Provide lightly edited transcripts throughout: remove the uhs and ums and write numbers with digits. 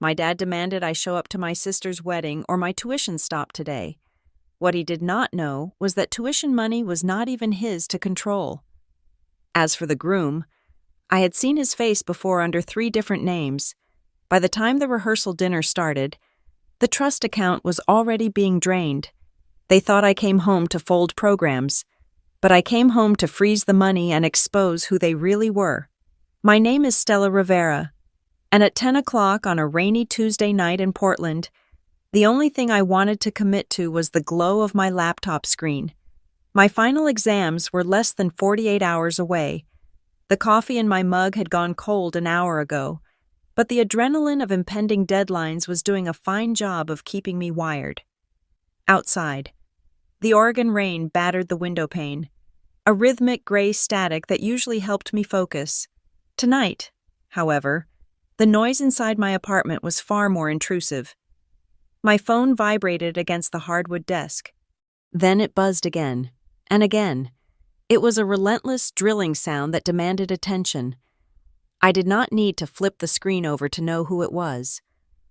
My dad demanded I show up to my sister's wedding or my tuition stopped today. What he did not know was that tuition money was not even his to control. As for the groom, I had seen his face before under 3 different names. By the time the rehearsal dinner started, the trust account was already being drained. They thought I came home to fold programs, but I came home to freeze the money and expose who they really were. My name is Stella Rivera, and at 10 o'clock on a rainy Tuesday night in Portland, the only thing I wanted to commit to was the glow of my laptop screen. My final exams were less than 48 hours away. The coffee in my mug had gone cold an hour ago, but the adrenaline of impending deadlines was doing a fine job of keeping me wired. Outside, the Oregon rain battered the window pane, a rhythmic gray static that usually helped me focus. Tonight, however, the noise inside my apartment was far more intrusive. My phone vibrated against the hardwood desk. Then it buzzed again, and again. It was a relentless drilling sound that demanded attention. I did not need to flip the screen over to know who it was.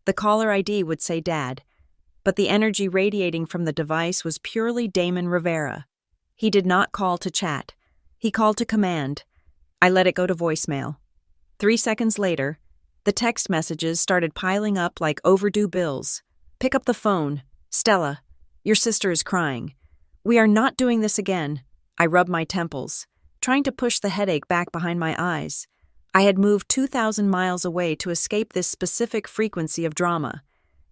The caller ID would say Dad, but the energy radiating from the device was purely Damon Rivera. He did not call to chat. He called to command. I let it go to voicemail. 3 seconds later, the text messages started piling up like overdue bills. Pick up the phone. Stella, your sister is crying. We are not doing this again. I rubbed my temples, trying to push the headache back behind my eyes. I had moved 2,000 miles away to escape this specific frequency of drama.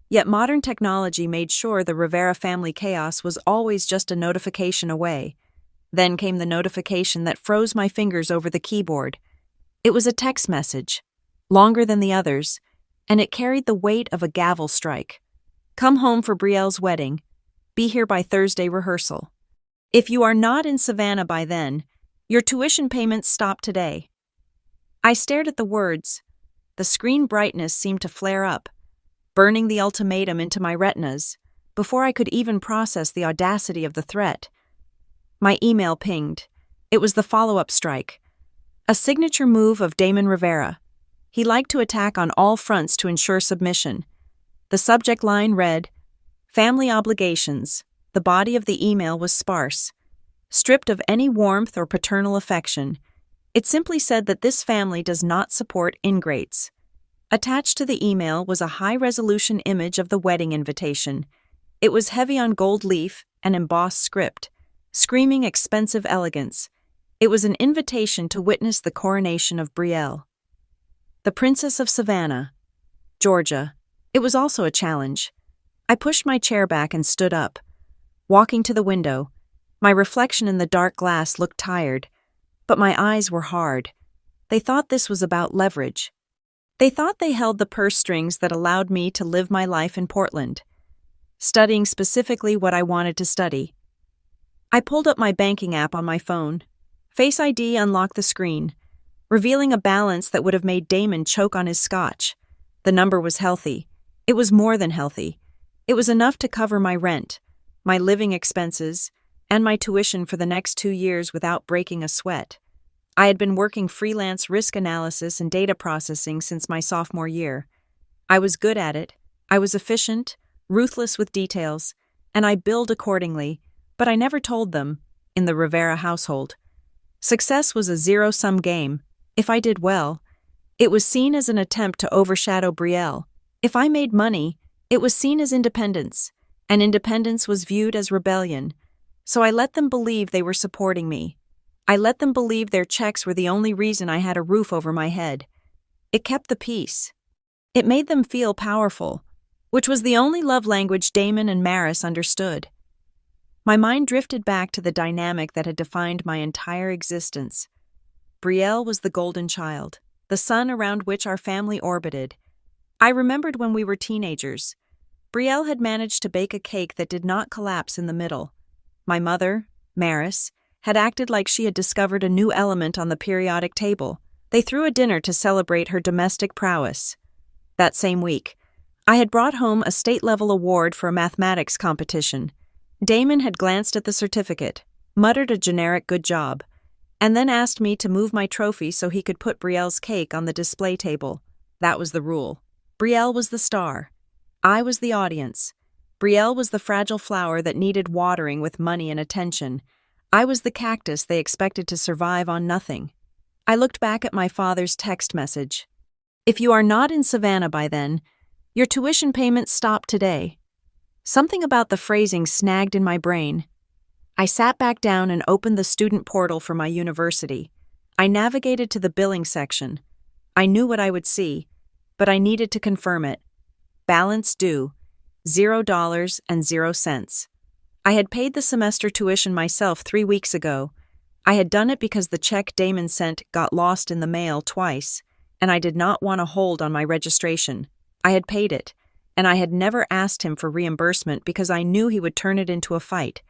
Yet modern technology made sure the Rivera family chaos was always just a notification away. Then came the notification that froze my fingers over the keyboard. It was a text message, longer than the others, and it carried the weight of a gavel strike. Come home for Brielle's wedding. Be here by Thursday rehearsal. If you are not in Savannah by then, your tuition payments stop today. I stared at the words. The screen brightness seemed to flare up, burning the ultimatum into my retinas, before I could even process the audacity of the threat. My email pinged. It was the follow-up strike. A signature move of Damon Rivera. He liked to attack on all fronts to ensure submission. The subject line read, Family Obligations. The body of the email was sparse. Stripped of any warmth or paternal affection, it simply said that this family does not support ingrates. Attached to the email was a high-resolution image of the wedding invitation. It was heavy on gold leaf and embossed script, screaming expensive elegance. It was an invitation to witness the coronation of Brielle, the Princess of Savannah, Georgia. It was also a challenge. I pushed my chair back and stood up. Walking to the window, my reflection in the dark glass looked tired, but my eyes were hard. They thought this was about leverage. They thought they held the purse strings that allowed me to live my life in Portland, studying specifically what I wanted to study. I pulled up my banking app on my phone. Face ID unlocked the screen, revealing a balance that would have made Damon choke on his scotch. The number was healthy. It was more than healthy. It was enough to cover my rent, my living expenses, and my tuition for the next 2 years without breaking a sweat. I had been working freelance risk analysis and data processing since my sophomore year. I was good at it. I was efficient, ruthless with details, and I billed accordingly, but I never told them, in the Rivera household. Success was a zero-sum game. If I did well, it was seen as an attempt to overshadow Brielle. If I made money, it was seen as independence, and independence was viewed as rebellion. So I let them believe they were supporting me. I let them believe their checks were the only reason I had a roof over my head. It kept the peace. It made them feel powerful, which was the only love language Damon and Maris understood. My mind drifted back to the dynamic that had defined my entire existence. Brielle was the golden child, the sun around which our family orbited. I remembered when we were teenagers. Brielle had managed to bake a cake that did not collapse in the middle. My mother, Maris, had acted like she had discovered a new element on the periodic table. They threw a dinner to celebrate her domestic prowess. That same week, I had brought home a state-level award for a mathematics competition. Damon had glanced at the certificate, muttered a generic good job, and then asked me to move my trophy so he could put Brielle's cake on the display table. That was the rule. Brielle was the star. I was the audience. Brielle was the fragile flower that needed watering with money and attention. I was the cactus they expected to survive on nothing. I looked back at my father's text message. If you are not in Savannah by then, your tuition payments stop today. Something about the phrasing snagged in my brain. I sat back down and opened the student portal for my university. I navigated to the billing section. I knew what I would see, but I needed to confirm it. Balance due, $0.00. I had paid the semester tuition myself 3 weeks ago. I had done it because the check Damon sent got lost in the mail twice, and I did not want a hold on my registration. I had paid it, and I had never asked him for reimbursement because I knew he would turn it into a fight.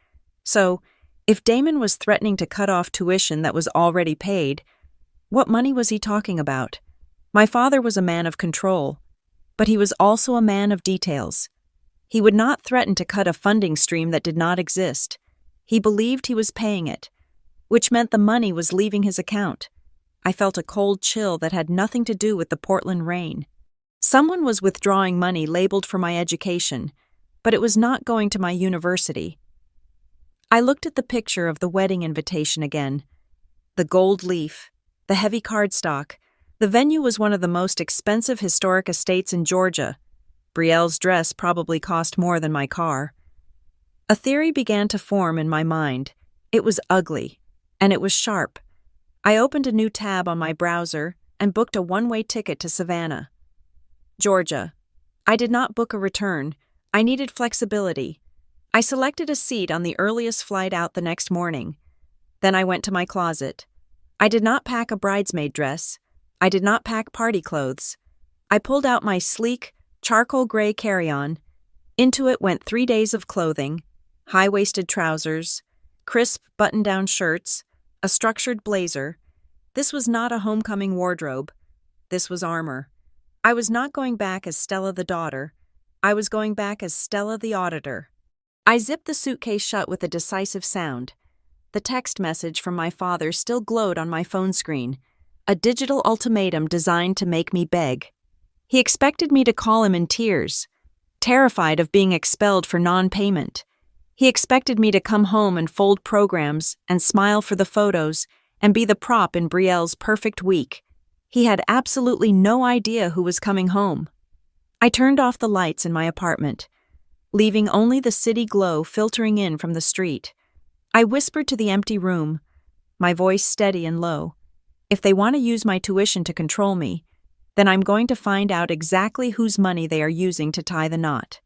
So, if Damon was threatening to cut off tuition that was already paid, what money was he talking about? My father was a man of control, but he was also a man of details. He would not threaten to cut a funding stream that did not exist. He believed he was paying it, which meant the money was leaving his account. I felt a cold chill that had nothing to do with the Portland rain. Someone was withdrawing money labeled for my education, but it was not going to my university. I looked at the picture of the wedding invitation again. The gold leaf, the heavy cardstock. The venue was one of the most expensive historic estates in Georgia. Brielle's dress probably cost more than my car. A theory began to form in my mind. It was ugly, and it was sharp. I opened a new tab on my browser and booked a one-way ticket to Savannah, Georgia. I did not book a return. I needed flexibility. I selected a seat on the earliest flight out the next morning. Then I went to my closet. I did not pack a bridesmaid dress. I did not pack party clothes. I pulled out my sleek, charcoal gray carry-on. Into it went 3 days of clothing, high-waisted trousers, crisp button-down shirts, a structured blazer. This was not a homecoming wardrobe. This was armor. I was not going back as Stella the daughter. I was going back as Stella the auditor. I zipped the suitcase shut with a decisive sound. The text message from my father still glowed on my phone screen, a digital ultimatum designed to make me beg. He expected me to call him in tears, terrified of being expelled for non-payment. He expected me to come home and fold programs and smile for the photos and be the prop in Brielle's perfect week. He had absolutely no idea who was coming home. I turned off the lights in my apartment, leaving only the city glow filtering in from the street. I whispered to the empty room, my voice steady and low. If they want to use my tuition to control me, then I'm going to find out exactly whose money they are using to tie the knot.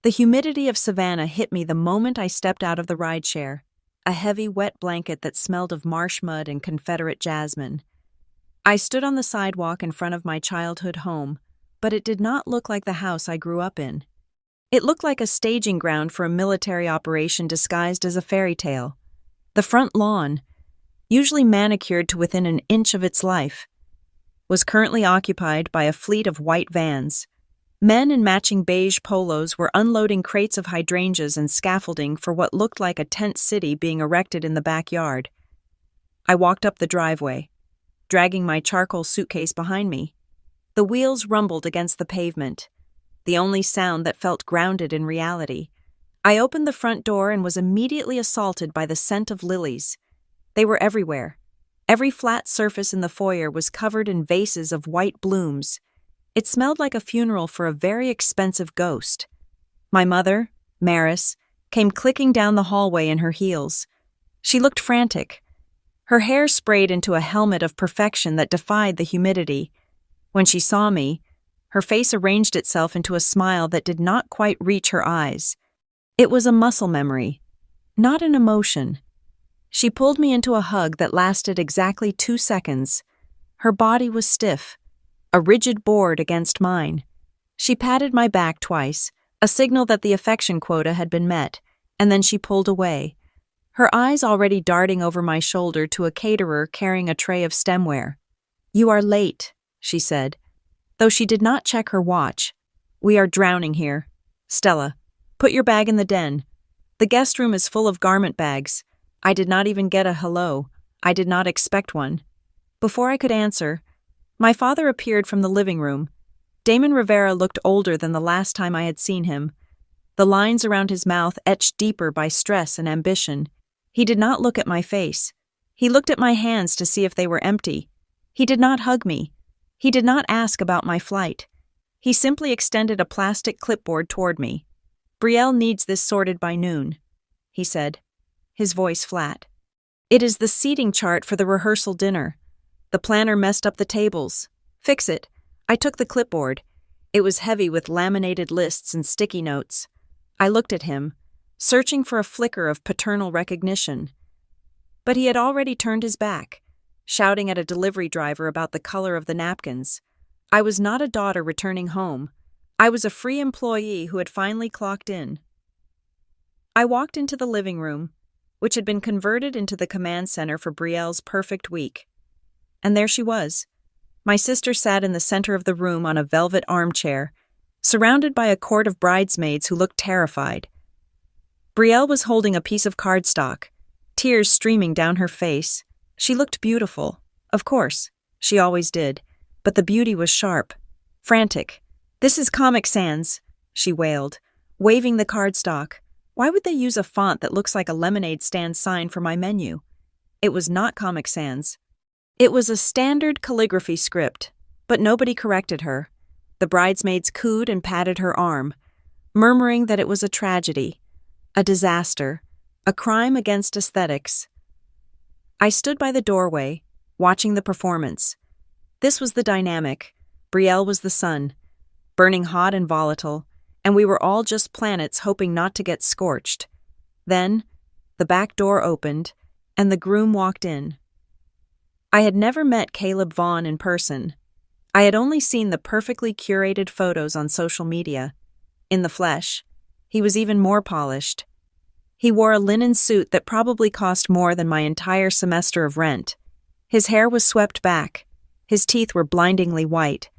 The humidity of Savannah hit me the moment I stepped out of the rideshare, a heavy, wet blanket that smelled of marsh mud and Confederate jasmine. I stood on the sidewalk in front of my childhood home, but it did not look like the house I grew up in. It looked like a staging ground for a military operation disguised as a fairy tale. The front lawn, usually manicured to within an inch of its life, was currently occupied by a fleet of white vans. Men in matching beige polos were unloading crates of hydrangeas and scaffolding for what looked like a tent city being erected in the backyard. I walked up the driveway, dragging my charcoal suitcase behind me. The wheels rumbled against the pavement, the only sound that felt grounded in reality. I opened the front door and was immediately assaulted by the scent of lilies. They were everywhere. Every flat surface in the foyer was covered in vases of white blooms. It smelled like a funeral for a very expensive ghost. My mother, Maris, came clicking down the hallway in her heels. She looked frantic. Her hair sprayed into a helmet of perfection that defied the humidity. When she saw me, her face arranged itself into a smile that did not quite reach her eyes. It was a muscle memory, not an emotion. She pulled me into a hug that lasted exactly 2 seconds. Her body was stiff, a rigid board against mine. She patted my back twice, a signal that the affection quota had been met, and then she pulled away, her eyes already darting over my shoulder to a caterer carrying a tray of stemware. "You are late," she said, though she did not check her watch. "We are drowning here. Stella, put your bag in the den. The guest room is full of garment bags." I did not even get a hello. I did not expect one. Before I could answer, my father appeared from the living room. Damon Rivera looked older than the last time I had seen him. The lines around his mouth etched deeper by stress and ambition. He did not look at my face. He looked at my hands to see if they were empty. He did not hug me. He did not ask about my flight. He simply extended a plastic clipboard toward me. "Brielle needs this sorted by noon," he said, his voice flat. "It is the seating chart for the rehearsal dinner. The planner messed up the tables. Fix it." I took the clipboard. It was heavy with laminated lists and sticky notes. I looked at him, searching for a flicker of paternal recognition. But he had already turned his back, shouting at a delivery driver about the color of the napkins. I was not a daughter returning home. I was a free employee who had finally clocked in. I walked into the living room, which had been converted into the command center for Brielle's perfect week. And there she was. My sister sat in the center of the room on a velvet armchair, surrounded by a court of bridesmaids who looked terrified. Brielle was holding a piece of cardstock, tears streaming down her face. She looked beautiful. Of course, she always did, but the beauty was sharp, frantic. "This is Comic Sans," she wailed, waving the cardstock. Why would they use a font that looks like a lemonade stand sign for my menu? It was not Comic Sans. It was a standard calligraphy script, but nobody corrected her. The bridesmaids cooed and patted her arm, murmuring that it was a tragedy, a disaster, a crime against aesthetics. I stood by the doorway, watching the performance. This was the dynamic. Brielle was the sun, burning hot and volatile, and we were all just planets hoping not to get scorched. Then, the back door opened, and the groom walked in. I had never met Caleb Vaughn in person. I had only seen the perfectly curated photos on social media. In the flesh, he was even more polished. He wore a linen suit that probably cost more than my entire semester of rent. His hair was swept back, his teeth were blindingly white,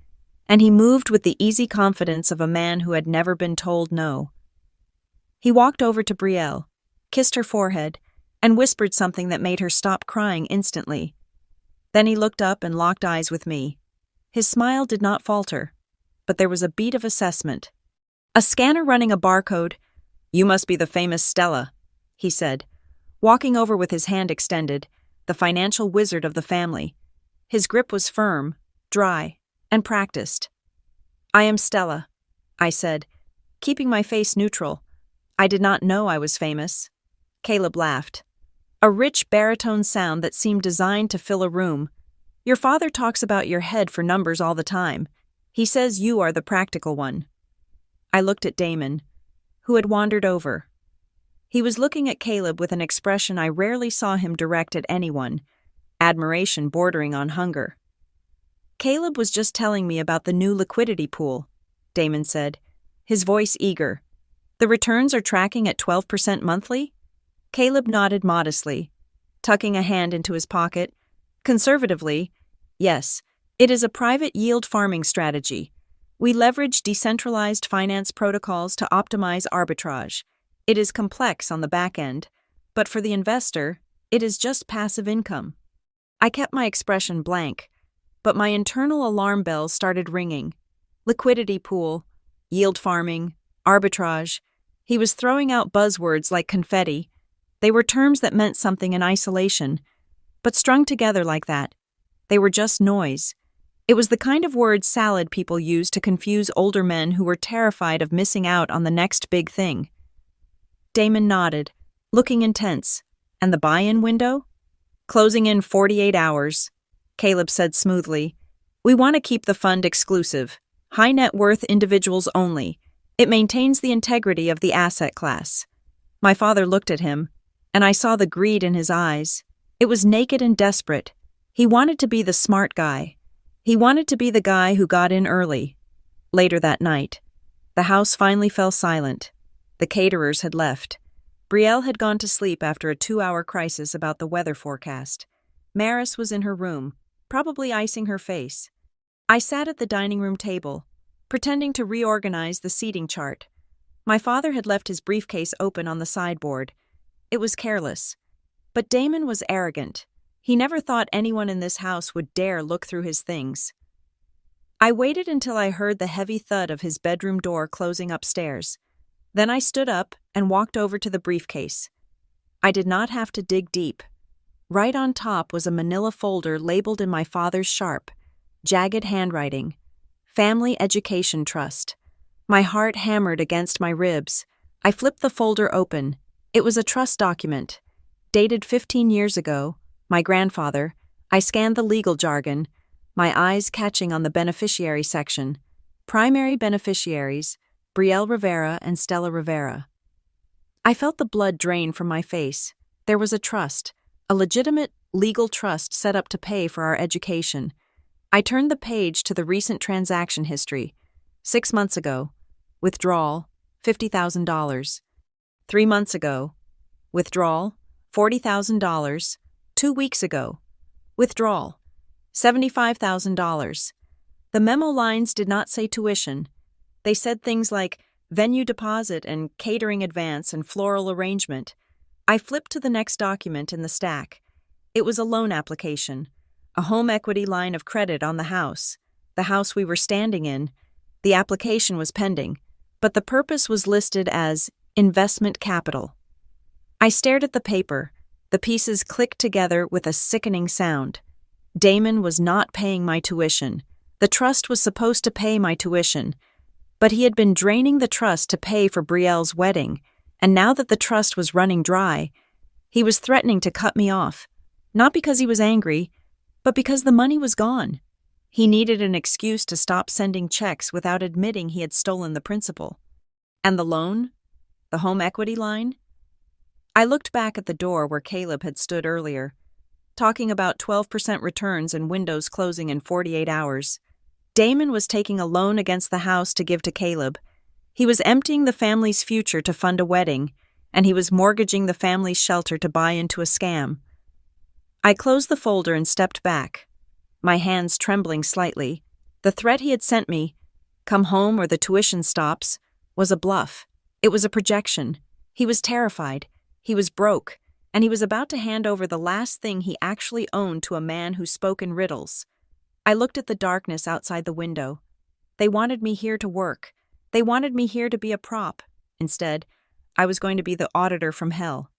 and he moved with the easy confidence of a man who had never been told no. He walked over to Brielle, kissed her forehead, and whispered something that made her stop crying instantly. Then he looked up and locked eyes with me. His smile did not falter, but there was a beat of assessment. A scanner running a barcode. "You must be the famous Stella," he said, walking over with his hand extended, the financial wizard of the family. His grip was firm, dry, and practiced. "I am Stella," I said, keeping my face neutral. I did not know I was famous. Caleb laughed. A rich baritone sound that seemed designed to fill a room. "Your father talks about your head for numbers all the time. He says you are the practical one." I looked at Damon, who had wandered over. He was looking at Caleb with an expression I rarely saw him direct at anyone, admiration bordering on hunger. "Caleb was just telling me about the new liquidity pool," Damon said, his voice eager. "The returns are tracking at 12% monthly?" Caleb nodded modestly, tucking a hand into his pocket. "Conservatively, yes, it is a private yield farming strategy. We leverage decentralized finance protocols to optimize arbitrage. It is complex on the back end, but for the investor, it is just passive income." I kept my expression blank, but my internal alarm bells started ringing. Liquidity pool, yield farming, arbitrage. He was throwing out buzzwords like confetti. They were terms that meant something in isolation, but strung together like that, they were just noise. It was the kind of word salad people use to confuse older men who were terrified of missing out on the next big thing. Damon nodded, looking intense. "And the buy-in window?" "Closing in 48 hours, Caleb said smoothly. "We want to keep the fund exclusive, high net worth individuals only. It maintains the integrity of the asset class." My father looked at him, and I saw the greed in his eyes. It was naked and desperate. He wanted to be the smart guy. He wanted to be the guy who got in early. Later that night, the house finally fell silent. The caterers had left. Brielle had gone to sleep after a 2-hour crisis about the weather forecast. Maris was in her room, probably icing her face. I sat at the dining room table, pretending to reorganize the seating chart. My father had left his briefcase open on the sideboard. It was careless. But Damon was arrogant. He never thought anyone in this house would dare look through his things. I waited until I heard the heavy thud of his bedroom door closing upstairs. Then I stood up and walked over to the briefcase. I did not have to dig deep. Right on top was a manila folder labeled in my father's sharp, jagged handwriting, Family Education Trust. My heart hammered against my ribs. I flipped the folder open. It was a trust document, dated 15 years ago. My grandfather. I scanned the legal jargon, my eyes catching on the beneficiary section. Primary beneficiaries, Brielle Rivera and Stella Rivera. I felt the blood drain from my face. There was a trust, a legitimate legal trust set up to pay for our education. I turned the page to the recent transaction history. 6 months ago, withdrawal, $50,000. 3 months ago, withdrawal, $40,000. 2 weeks ago, withdrawal, $75,000. The memo lines did not say tuition. They said things like venue deposit and catering advance and floral arrangement. I flipped to the next document in the stack. It was a loan application, a home equity line of credit on the house we were standing in. The application was pending, but the purpose was listed as investment capital. I stared at the paper. The pieces clicked together with a sickening sound. Damon was not paying my tuition. The trust was supposed to pay my tuition, but he had been draining the trust to pay for Brielle's wedding, and now that the trust was running dry, he was threatening to cut me off, not because he was angry, but because the money was gone. He needed an excuse to stop sending checks without admitting he had stolen the principal. And the loan? The home equity line? I looked back at the door where Caleb had stood earlier, talking about 12% returns and windows closing in 48 hours. Damon was taking a loan against the house to give to Caleb. He was emptying the family's future to fund a wedding, and he was mortgaging the family's shelter to buy into a scam. I closed the folder and stepped back, my hands trembling slightly. The threat he had sent me, come home or the tuition stops, was a bluff. It was a projection. He was terrified. He was broke, and he was about to hand over the last thing he actually owned to a man who spoke in riddles. I looked at the darkness outside the window. They wanted me here to work. They wanted me here to be a prop. Instead, I was going to be the auditor from hell.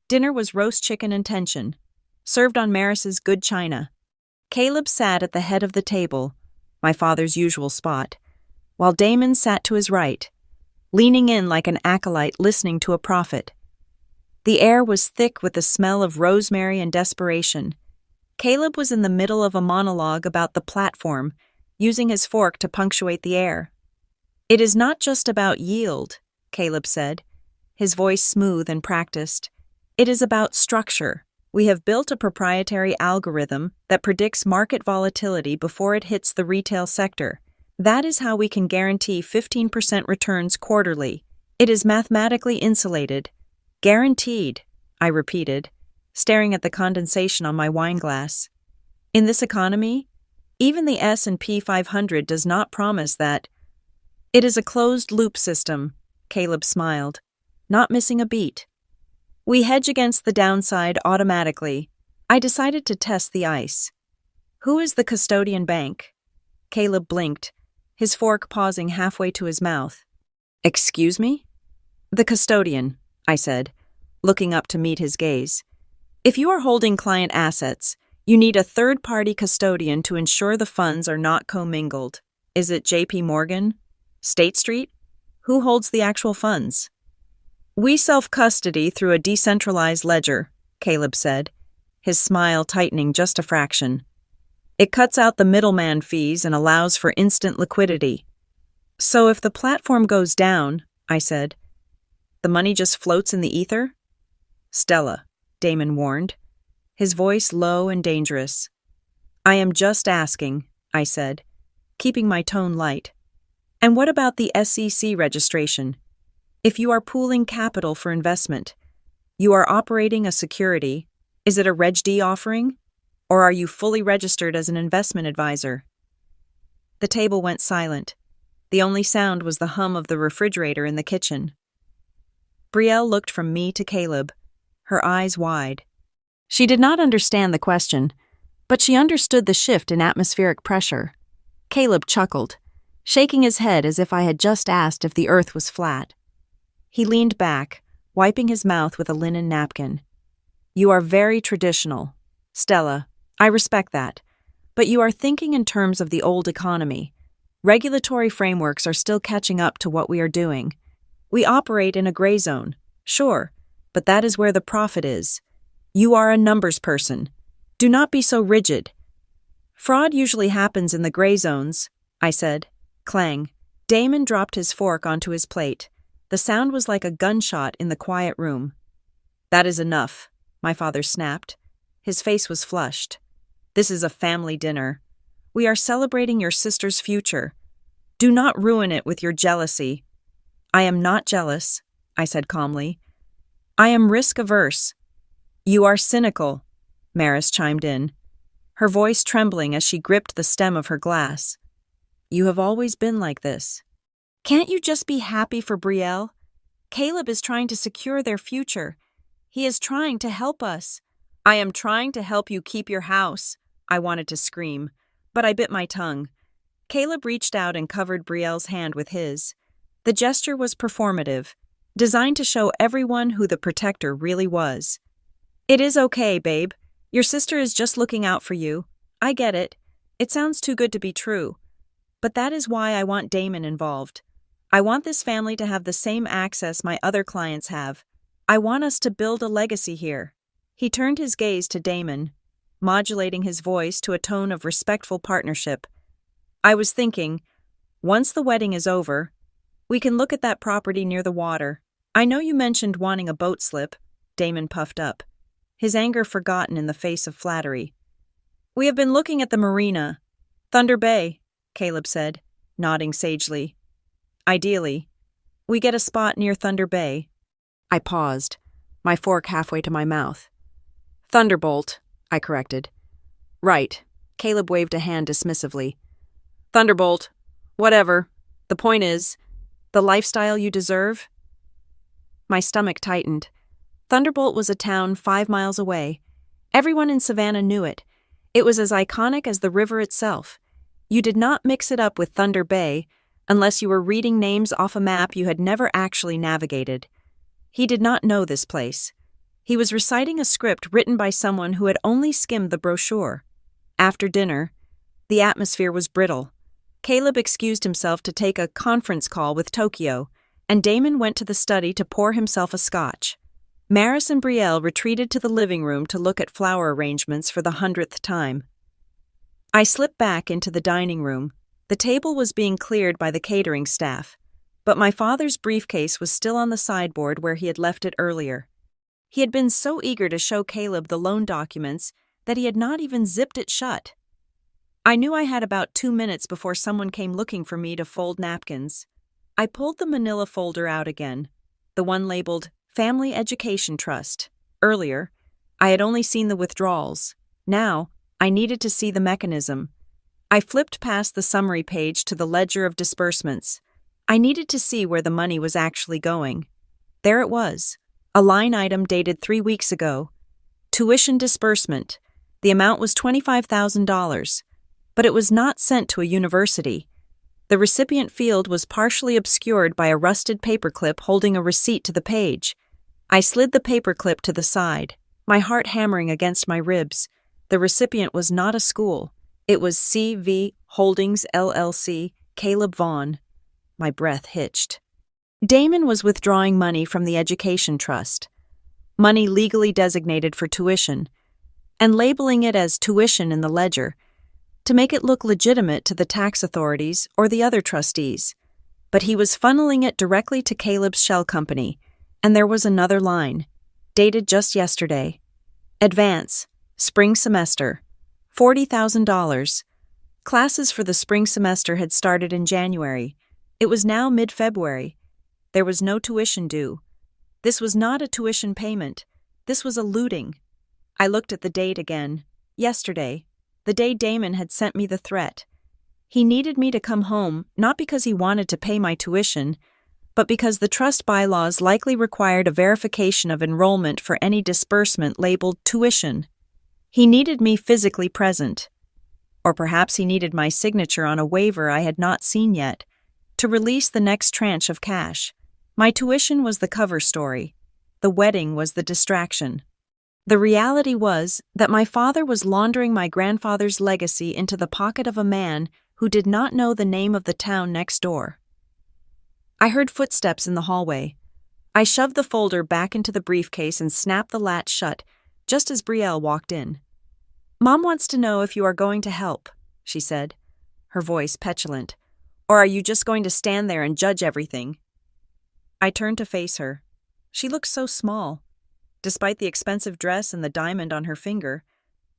Dinner was roast chicken and tension, served on Maris's good china. Caleb sat at the head of the table, my father's usual spot, while Damon sat to his right, leaning in like an acolyte listening to a prophet. The air was thick with the smell of rosemary and desperation. Caleb was in the middle of a monologue about the platform, using his fork to punctuate the air. "It is not just about yield," Caleb said, his voice smooth and practiced. "It is about structure. We have built a proprietary algorithm that predicts market volatility before it hits the retail sector. That is how we can guarantee 15% returns quarterly. It is mathematically insulated. Guaranteed," I repeated, staring at the condensation on my wine glass. "In this economy, even the S&P 500 does not promise that." "It is a closed-loop system," Caleb smiled, not missing a beat. "We hedge against the downside automatically." I decided to test the ice. "Who is the custodian bank?" Caleb blinked, his fork pausing halfway to his mouth. "Excuse me?" "The custodian," I said, looking up to meet his gaze. "If you are holding client assets, you need a third-party custodian to ensure the funds are not commingled. Is it JP Morgan? State Street? Who holds the actual funds?" "We self-custody through a decentralized ledger," Caleb said, his smile tightening just a fraction. "It cuts out the middleman fees and allows for instant liquidity." "So if the platform goes down," I said, "the money just floats in the ether?" "Stella," Damon warned, his voice low and dangerous. "I am just asking," I said, keeping my tone light. "And what about the SEC registration? If you are pooling capital for investment, you are operating a security, is it a Reg D offering? Or are you fully registered as an investment advisor?" The table went silent. The only sound was the hum of the refrigerator in the kitchen. Brielle looked from me to Caleb, her eyes wide. She did not understand the question, but she understood the shift in atmospheric pressure. Caleb chuckled, shaking his head as if I had just asked if the earth was flat. He leaned back, wiping his mouth with a linen napkin. You are very traditional. Stella, I respect that. But you are thinking in terms of the old economy. Regulatory frameworks are still catching up to what we are doing. We operate in a gray zone, sure, but that is where the profit is. You are a numbers person. Do not be so rigid. Fraud usually happens in the gray zones, I said. Clang. Damon dropped his fork onto his plate. The sound was like a gunshot in the quiet room. That is enough, my father snapped. His face was flushed. This is a family dinner. We are celebrating your sister's future. Do not ruin it with your jealousy. I am not jealous, I said calmly. I am risk-averse. You are cynical, Maris chimed in, her voice trembling as she gripped the stem of her glass. You have always been like this. Can't you just be happy for Brielle? Caleb is trying to secure their future. He is trying to help us. I am trying to help you keep your house, I wanted to scream, but I bit my tongue. Caleb reached out and covered Brielle's hand with his. The gesture was performative, designed to show everyone who the protector really was. It is okay, babe. Your sister is just looking out for you. I get it. It sounds too good to be true. But that is why I want Damon involved. I want this family to have the same access my other clients have. I want us to build a legacy here. He turned his gaze to Damon, modulating his voice to a tone of respectful partnership. I was thinking, once the wedding is over, we can look at that property near the water. I know you mentioned wanting a boat slip, Damon puffed up, his anger forgotten in the face of flattery. We have been looking at the marina. Thunder Bay, Caleb said, nodding sagely. Ideally, we get a spot near Thunder Bay. I paused, my fork halfway to my mouth. Thunderbolt, I corrected. Right, Caleb waved a hand dismissively. Thunderbolt, whatever. The point is, the lifestyle you deserve? My stomach tightened. Thunderbolt was a town 5 miles away. Everyone in Savannah knew it. It was as iconic as the river itself. You did not mix it up with Thunder Bay unless you were reading names off a map you had never actually navigated. He did not know this place. He was reciting a script written by someone who had only skimmed the brochure. After dinner, the atmosphere was brittle. Caleb excused himself to take a conference call with Tokyo, and Damon went to the study to pour himself a scotch. Maris and Brielle retreated to the living room to look at flower arrangements for the 100th time. I slipped back into the dining room. The table was being cleared by the catering staff, but my father's briefcase was still on the sideboard where he had left it earlier. He had been so eager to show Caleb the loan documents that he had not even zipped it shut. I knew I had about 2 minutes before someone came looking for me to fold napkins. I pulled the manila folder out again, the one labeled Family Education Trust. Earlier, I had only seen the withdrawals. Now, I needed to see the mechanism. I flipped past the summary page to the ledger of disbursements. I needed to see where the money was actually going. There it was, a line item dated 3 weeks ago. Tuition disbursement. The amount was $25,000, but it was not sent to a university. The recipient field was partially obscured by a rusted paperclip holding a receipt to the page. I slid the paperclip to the side, my heart hammering against my ribs. The recipient was not a school. It was CV Holdings LLC, Caleb Vaughn. My breath hitched. Damon was withdrawing money from the Education Trust, money legally designated for tuition, and labeling it as tuition in the ledger to make it look legitimate to the tax authorities or the other trustees. But he was funneling it directly to Caleb's shell company, and there was another line, dated just yesterday. Advance, spring semester, $40,000. Classes for the spring semester had started in January. It was now mid-February. There was no tuition due. This was not a tuition payment. This was a looting. I looked at the date again. Yesterday, the day Damon had sent me the threat. He needed me to come home, not because he wanted to pay my tuition, but because the trust bylaws likely required a verification of enrollment for any disbursement labeled tuition. He needed me physically present. Or perhaps he needed my signature on a waiver I had not seen yet, to release the next tranche of cash. My tuition was the cover story. The wedding was the distraction. The reality was that my father was laundering my grandfather's legacy into the pocket of a man who did not know the name of the town next door. I heard footsteps in the hallway. I shoved the folder back into the briefcase and snapped the latch shut just as Brielle walked in. "Mom wants to know if you are going to help," she said, her voice petulant. "Or are you just going to stand there and judge everything?" I turned to face her. She looked so small. Despite the expensive dress and the diamond on her finger,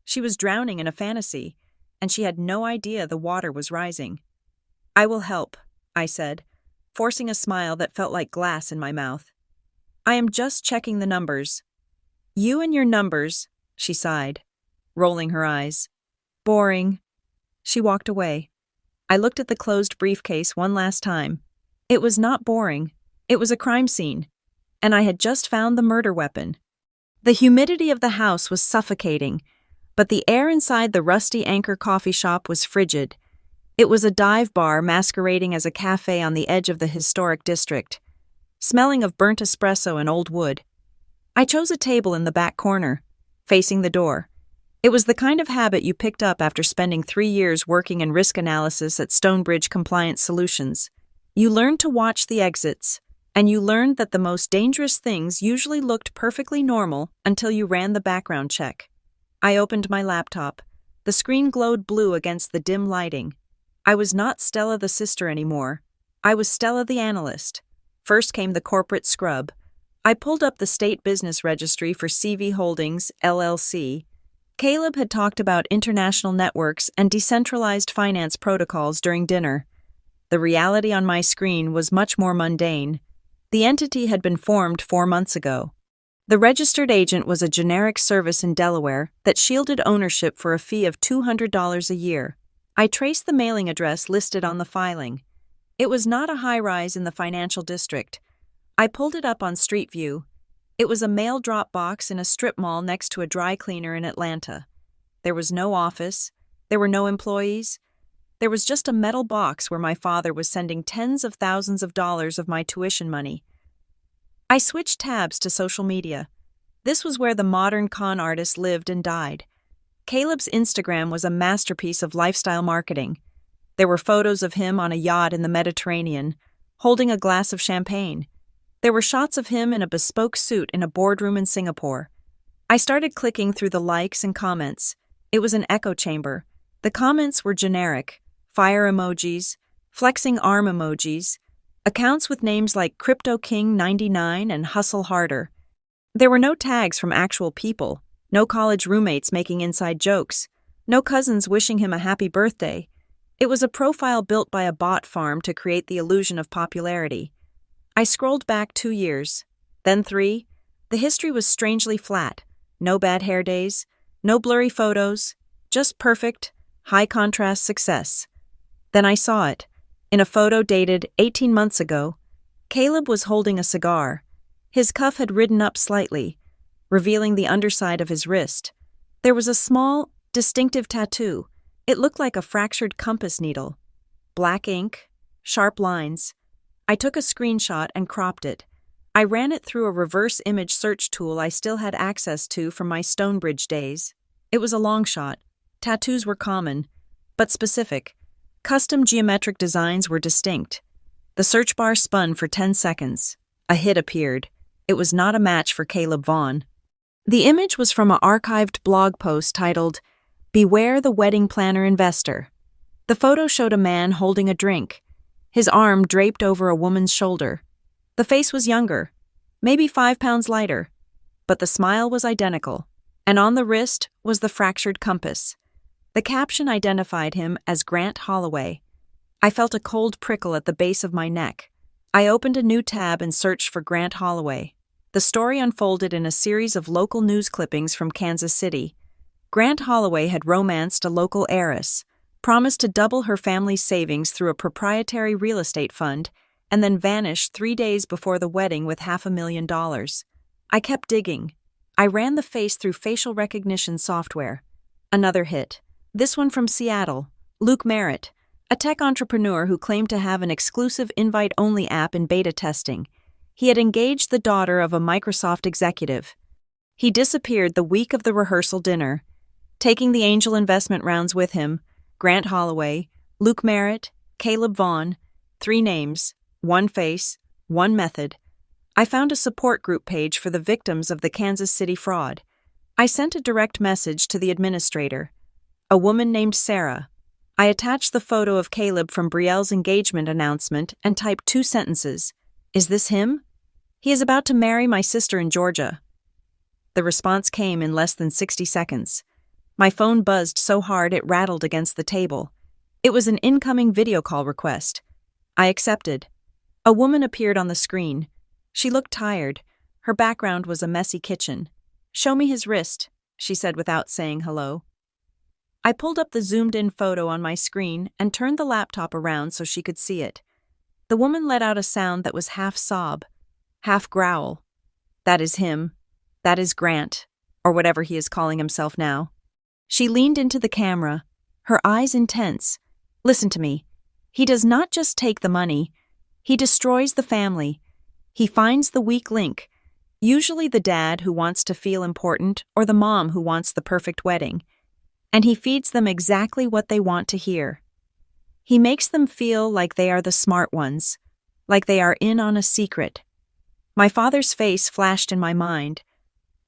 she was drowning in a fantasy, and she had no idea the water was rising. "I will help," I said, forcing a smile that felt like glass in my mouth. "I am just checking the numbers." "You and your numbers," she sighed, rolling her eyes. "Boring." She walked away. I looked at the closed briefcase one last time. It was not boring. It was a crime scene, and I had just found the murder weapon. The humidity of the house was suffocating, but the air inside the rusty Anchor coffee shop was frigid. It was a dive bar masquerading as a cafe on the edge of the historic district, smelling of burnt espresso and old wood. I chose a table in the back corner, facing the door. It was the kind of habit you picked up after spending 3 years working in risk analysis at Stonebridge Compliance Solutions. You learned to watch the exits, and you learned that the most dangerous things usually looked perfectly normal until you ran the background check. I opened my laptop. The screen glowed blue against the dim lighting. I was not Stella the sister anymore. I was Stella the analyst. First came the corporate scrub. I pulled up the state business registry for CV Holdings, LLC. Caleb had talked about international networks and decentralized finance protocols during dinner. The reality on my screen was much more mundane. The entity had been formed 4 months ago. The registered agent was a generic service in Delaware that shielded ownership for a fee of $200 a year. I traced the mailing address listed on the filing. It was not a high-rise in the financial district. I pulled it up on Street View. It was a mail drop box in a strip mall next to a dry cleaner in Atlanta. There was no office. There were no employees. There was just a metal box where my father was sending tens of thousands of dollars of my tuition money. I switched tabs to social media. This was where the modern con artist lived and died. Caleb's Instagram was a masterpiece of lifestyle marketing. There were photos of him on a yacht in the Mediterranean, holding a glass of champagne. There were shots of him in a bespoke suit in a boardroom in Singapore. I started clicking through the likes and comments. It was an echo chamber. The comments were generic. Fire emojis, flexing arm emojis, accounts with names like Crypto King 99 and Hustle Harder. There were no tags from actual people, no college roommates making inside jokes, no cousins wishing him a happy birthday. It was a profile built by a bot farm to create the illusion of popularity. I scrolled back 2 years, then 3. The history was strangely flat. No bad hair days, no blurry photos, just perfect, high-contrast success. Then I saw it. In a photo dated 18 months ago, Caleb was holding a cigar. His cuff had ridden up slightly, revealing the underside of his wrist. There was a small, distinctive tattoo. It looked like a fractured compass needle. Black ink, sharp lines. I took a screenshot and cropped it. I ran it through a reverse image search tool I still had access to from my Stonebridge days. It was a long shot. Tattoos were common, but specific. Custom geometric designs were distinct. The search bar spun for 10 seconds. A hit appeared. It was not a match for Caleb Vaughn. The image was from an archived blog post titled, "Beware the Wedding Planner Investor." The photo showed a man holding a drink, his arm draped over a woman's shoulder. The face was younger, maybe 5 pounds lighter, but the smile was identical, and on the wrist was the fractured compass. The caption identified him as Grant Holloway. I felt a cold prickle at the base of my neck. I opened a new tab and searched for Grant Holloway. The story unfolded in a series of local news clippings from Kansas City. Grant Holloway had romanced a local heiress, promised to double her family's savings through a proprietary real estate fund, and then vanished 3 days before the wedding with $500,000. I kept digging. I ran the face through facial recognition software. Another hit. This one from Seattle, Luke Merritt, a tech entrepreneur who claimed to have an exclusive invite-only app in beta testing. He had engaged the daughter of a Microsoft executive. He disappeared the week of the rehearsal dinner, taking the angel investment rounds with him: Grant Holloway, Luke Merritt, Caleb Vaughn, 3 names, 1 face, 1 method. I found a support group page for the victims of the Kansas City fraud. I sent a direct message to the administrator, a woman named Sarah. I attached the photo of Caleb from Brielle's engagement announcement and typed 2 sentences. Is this him? He is about to marry my sister in Georgia. The response came in less than 60 seconds. My phone buzzed so hard it rattled against the table. It was an incoming video call request. I accepted. A woman appeared on the screen. She looked tired. Her background was a messy kitchen. "Show me his wrist," she said without saying hello. I pulled up the zoomed-in photo on my screen and turned the laptop around so she could see it. The woman let out a sound that was half sob, half growl. That is him. That is Grant, or whatever he is calling himself now. She leaned into the camera, her eyes intense. Listen to me. He does not just take the money. He destroys the family. He finds the weak link, usually the dad who wants to feel important or the mom who wants the perfect wedding, and he feeds them exactly what they want to hear. He makes them feel like they are the smart ones, like they are in on a secret. My father's face flashed in my mind.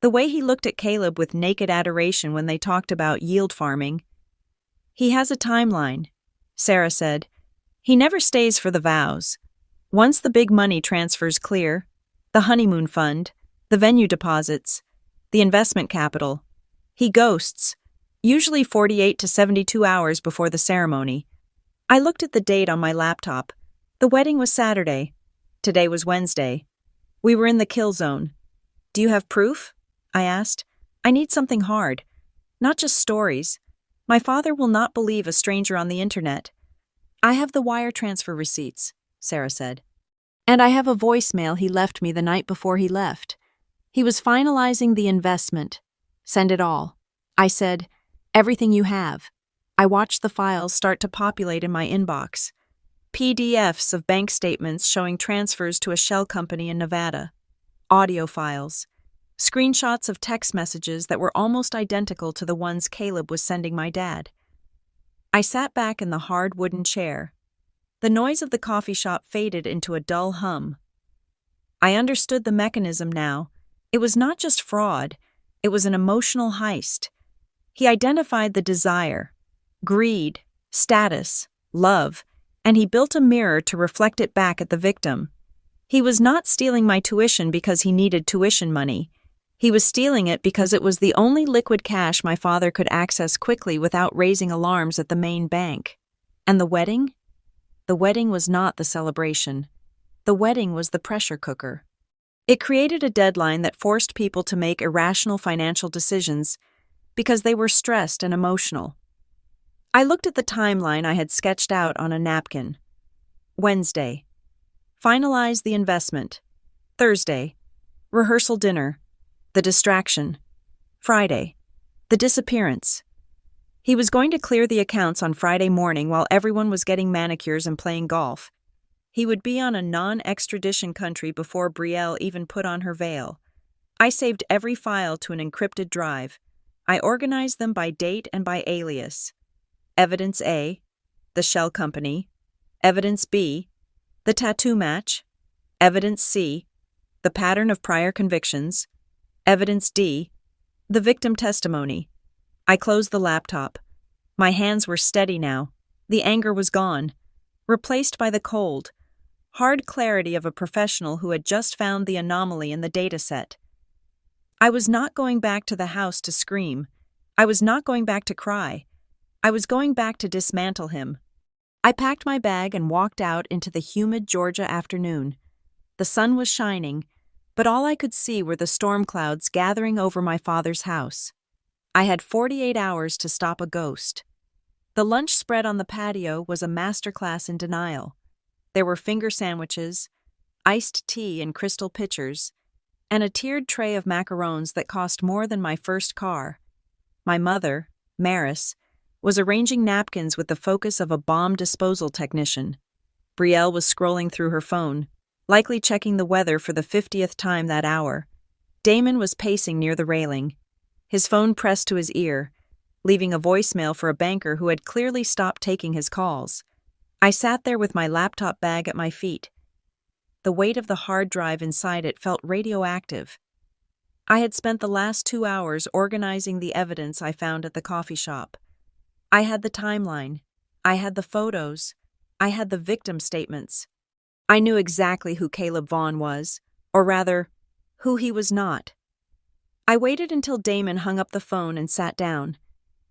The way he looked at Caleb with naked adoration when they talked about yield farming. He has a timeline, Sarah said. He never stays for the vows. Once the big money transfers clear, the honeymoon fund, the venue deposits, the investment capital, he ghosts, usually 48 to 72 hours before the ceremony. I looked at the date on my laptop. The wedding was Saturday. Today was Wednesday. We were in the kill zone. Do you have proof? I asked. I need something hard, not just stories. My father will not believe a stranger on the internet. I have the wire transfer receipts, Sarah said. And I have a voicemail he left me the night before he left. He was finalizing the investment. Send it all. I said, everything you have. I watched the files start to populate in my inbox. PDFs of bank statements showing transfers to a shell company in Nevada. Audio files. Screenshots of text messages that were almost identical to the ones Caleb was sending my dad. I sat back in the hard wooden chair. The noise of the coffee shop faded into a dull hum. I understood the mechanism now. It was not just fraud, it was an emotional heist. He identified the desire, greed, status, love, and he built a mirror to reflect it back at the victim. He was not stealing my tuition because he needed tuition money. He was stealing it because it was the only liquid cash my father could access quickly without raising alarms at the main bank. And the wedding? The wedding was not the celebration. The wedding was the pressure cooker. It created a deadline that forced people to make irrational financial decisions because they were stressed and emotional. I looked at the timeline I had sketched out on a napkin. Wednesday. Finalize the investment. Thursday. Rehearsal dinner. The distraction. Friday. The disappearance. He was going to clear the accounts on Friday morning while everyone was getting manicures and playing golf. He would be on a non-extradition country before Brielle even put on her veil. I saved every file to an encrypted drive. I organized them by date and by alias. Evidence A, the shell company. Evidence B, the tattoo match. Evidence C, the pattern of prior convictions. Evidence D, the victim testimony. I closed the laptop. My hands were steady now. The anger was gone, replaced by the cold, hard clarity of a professional who had just found the anomaly in the dataset. I was not going back to the house to scream. I was not going back to cry. I was going back to dismantle him. I packed my bag and walked out into the humid Georgia afternoon. The sun was shining, but all I could see were the storm clouds gathering over my father's house. I had 48 hours to stop a ghost. The lunch spread on the patio was a masterclass in denial. There were finger sandwiches, iced tea in crystal pitchers, and a tiered tray of macarons that cost more than my first car. My mother, Maris, was arranging napkins with the focus of a bomb disposal technician. Brielle was scrolling through her phone, likely checking the weather for the 50th time that hour. Damon was pacing near the railing, his phone pressed to his ear, leaving a voicemail for a banker who had clearly stopped taking his calls. I sat there with my laptop bag at my feet. The weight of the hard drive inside it felt radioactive. I had spent the last 2 hours organizing the evidence I found at the coffee shop. I had the timeline. I had the photos. I had the victim statements. I knew exactly who Caleb Vaughn was, or rather, who he was not. I waited until Damon hung up the phone and sat down.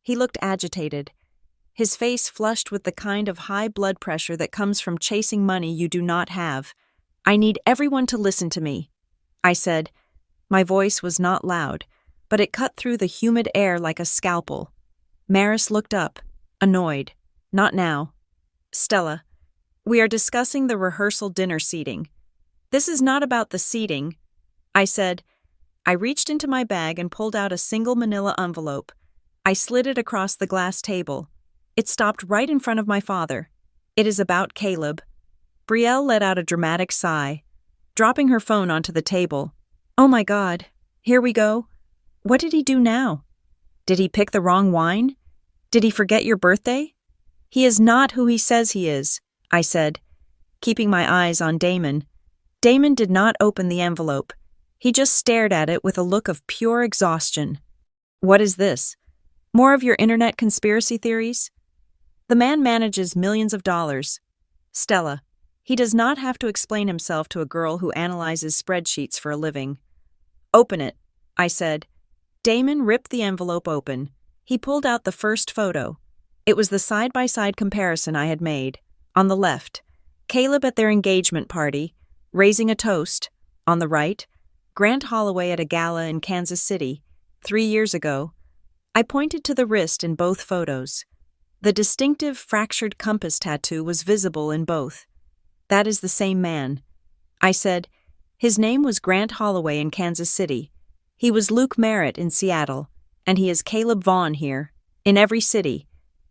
He looked agitated, his face flushed with the kind of high blood pressure that comes from chasing money you do not have. "I need everyone to listen to me," I said. My voice was not loud, but it cut through the humid air like a scalpel. Maris looked up, annoyed. "Not now. Stella, we are discussing the rehearsal dinner seating. This is not about the seating," I said. I reached into my bag and pulled out a single manila envelope. I slid it across the glass table. It stopped right in front of my father. "It is about Caleb." Brielle let out a dramatic sigh, dropping her phone onto the table. "Oh my God, here we go. What did he do now? Did he pick the wrong wine? Did he forget your birthday?" "He is not who he says he is," I said, keeping my eyes on Damon. Damon did not open the envelope. He just stared at it with a look of pure exhaustion. "What is this? More of your internet conspiracy theories?" "The man manages millions of dollars. Stella, he does not have to explain himself to a girl who analyzes spreadsheets for a living." "Open it," I said. Damon ripped the envelope open. He pulled out the first photo. It was the side-by-side comparison I had made. On the left, Caleb at their engagement party, raising a toast. On the right, Grant Holloway at a gala in Kansas City, 3 years ago. I pointed to the wrist in both photos. The distinctive fractured compass tattoo was visible in both. "That is the same man," I said. "His name was Grant Holloway in Kansas City. He was Luke Merritt in Seattle, and he is Caleb Vaughn here, in every city.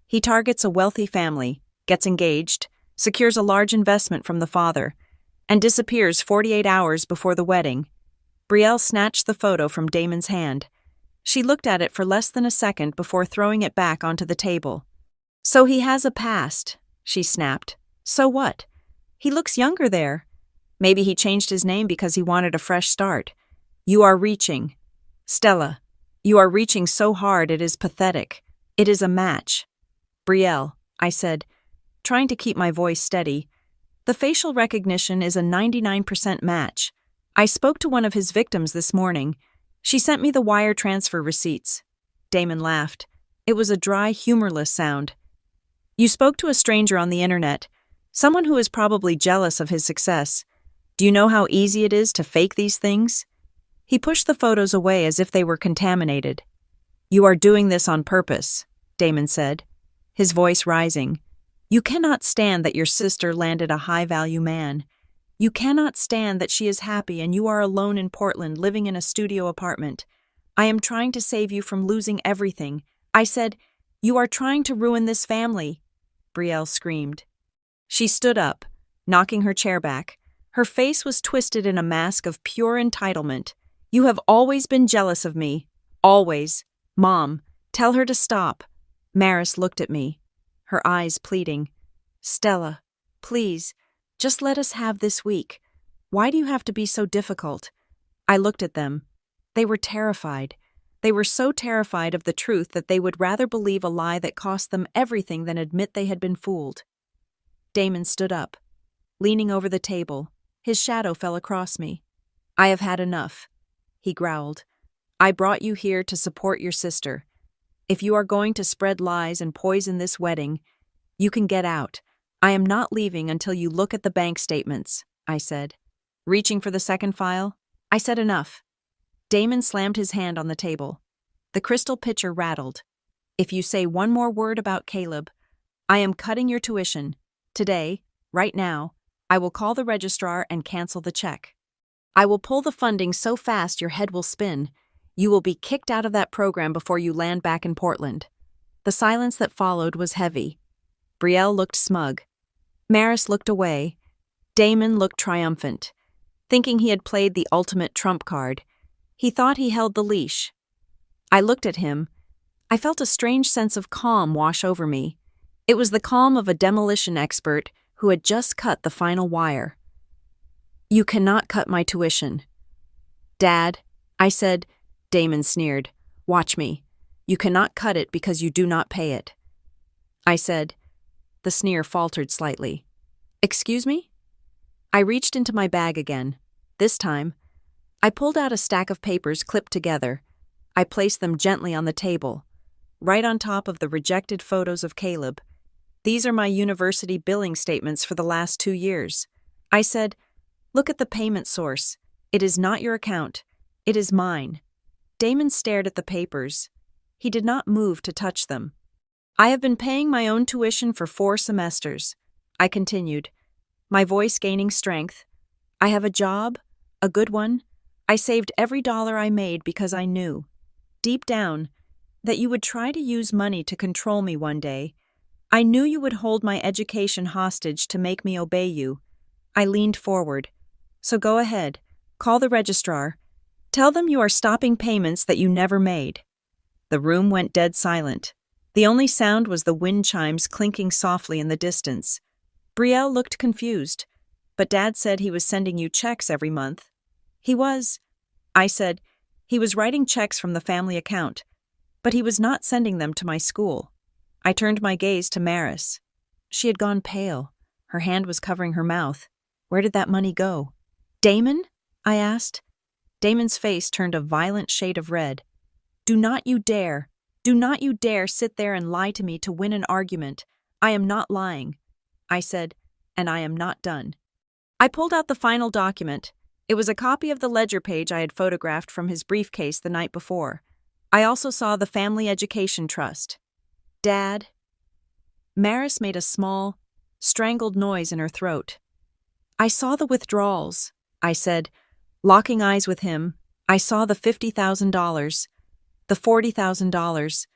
He targets a wealthy family, gets engaged, secures a large investment from the father, and disappears 48 hours before the wedding." Brielle snatched the photo from Damon's hand. She looked at it for less than a second before throwing it back onto the table. "So he has a past," she snapped. "So what? He looks younger there. Maybe he changed his name because he wanted a fresh start. You are reaching. Stella, you are reaching so hard it is pathetic. It is a match." "Brielle," I said, trying to keep my voice steady, "the facial recognition is a 99% match. I spoke to one of his victims this morning. She sent me the wire transfer receipts." Damon laughed. It was a dry, humorless sound. "You spoke to a stranger on the internet, someone who is probably jealous of his success. Do you know how easy it is to fake these things?" He pushed the photos away as if they were contaminated. "You are doing this on purpose," Damon said, his voice rising. "You cannot stand that your sister landed a high-value man. You cannot stand that she is happy and you are alone in Portland living in a studio apartment. I am trying to save you from losing everything." I said, "You are trying to ruin this family," Brielle screamed. She stood up, knocking her chair back. Her face was twisted in a mask of pure entitlement. "You have always been jealous of me. Always. Mom, tell her to stop." Maris looked at me, her eyes pleading. "Stella, please, just let us have this week. Why do you have to be so difficult?" I looked at them. They were terrified. They were so terrified of the truth that they would rather believe a lie that cost them everything than admit they had been fooled. Damon stood up, leaning over the table. His shadow fell across me. "I have had enough," he growled. "I brought you here to support your sister. If you are going to spread lies and poison this wedding, you can get out. I am not leaving until you look at the bank statements," I said. Reaching for the second file, I said enough. Damon slammed his hand on the table. The crystal pitcher rattled. "If you say one more word about Caleb, I am cutting your tuition. Today, right now, I will call the registrar and cancel the check. I will pull the funding so fast your head will spin. You will be kicked out of that program before you land back in Portland." The silence that followed was heavy. Brielle looked smug. Maris looked away. Damon looked triumphant. Thinking he had played the ultimate trump card, he thought he held the leash. I looked at him. I felt a strange sense of calm wash over me. It was the calm of a demolition expert who had just cut the final wire. "You cannot cut my tuition." "Dad," I said. Damon sneered. "Watch me. You cannot cut it because you do not pay it." I said. The sneer faltered slightly. "Excuse me?" I reached into my bag again. This time, I pulled out a stack of papers clipped together. I placed them gently on the table, right on top of the rejected photos of Caleb. "These are my university billing statements for the last 2 years. I said, "Look at the payment source. It is not your account. It is mine." Damon stared at the papers. He did not move to touch them. "I have been paying my own tuition for 4 semesters. I continued, my voice gaining strength. "I have a job, a good one. I saved every dollar I made because I knew, deep down, that you would try to use money to control me one day. I knew you would hold my education hostage to make me obey you." I leaned forward. "So go ahead, call the registrar. Tell them you are stopping payments that you never made." The room went dead silent. The only sound was the wind chimes clinking softly in the distance. Brielle looked confused. "But Dad said he was sending you checks every month." "He was." I said. "He was writing checks from the family account, but he was not sending them to my school." I turned my gaze to Maris. She had gone pale. Her hand was covering her mouth. Where did that money go? "Damon?" I asked. Damon's face turned a violent shade of red. Do not you dare sit there and lie to me to win an argument. I am not lying." I said, "and I am not done." I pulled out the final document. It was a copy of the ledger page I had photographed from his briefcase the night before. I also saw the Family Education Trust. "Dad?" Maris made a small, strangled noise in her throat. "I saw the withdrawals," I said. Locking eyes with him, I saw the $50,000, the $40,000,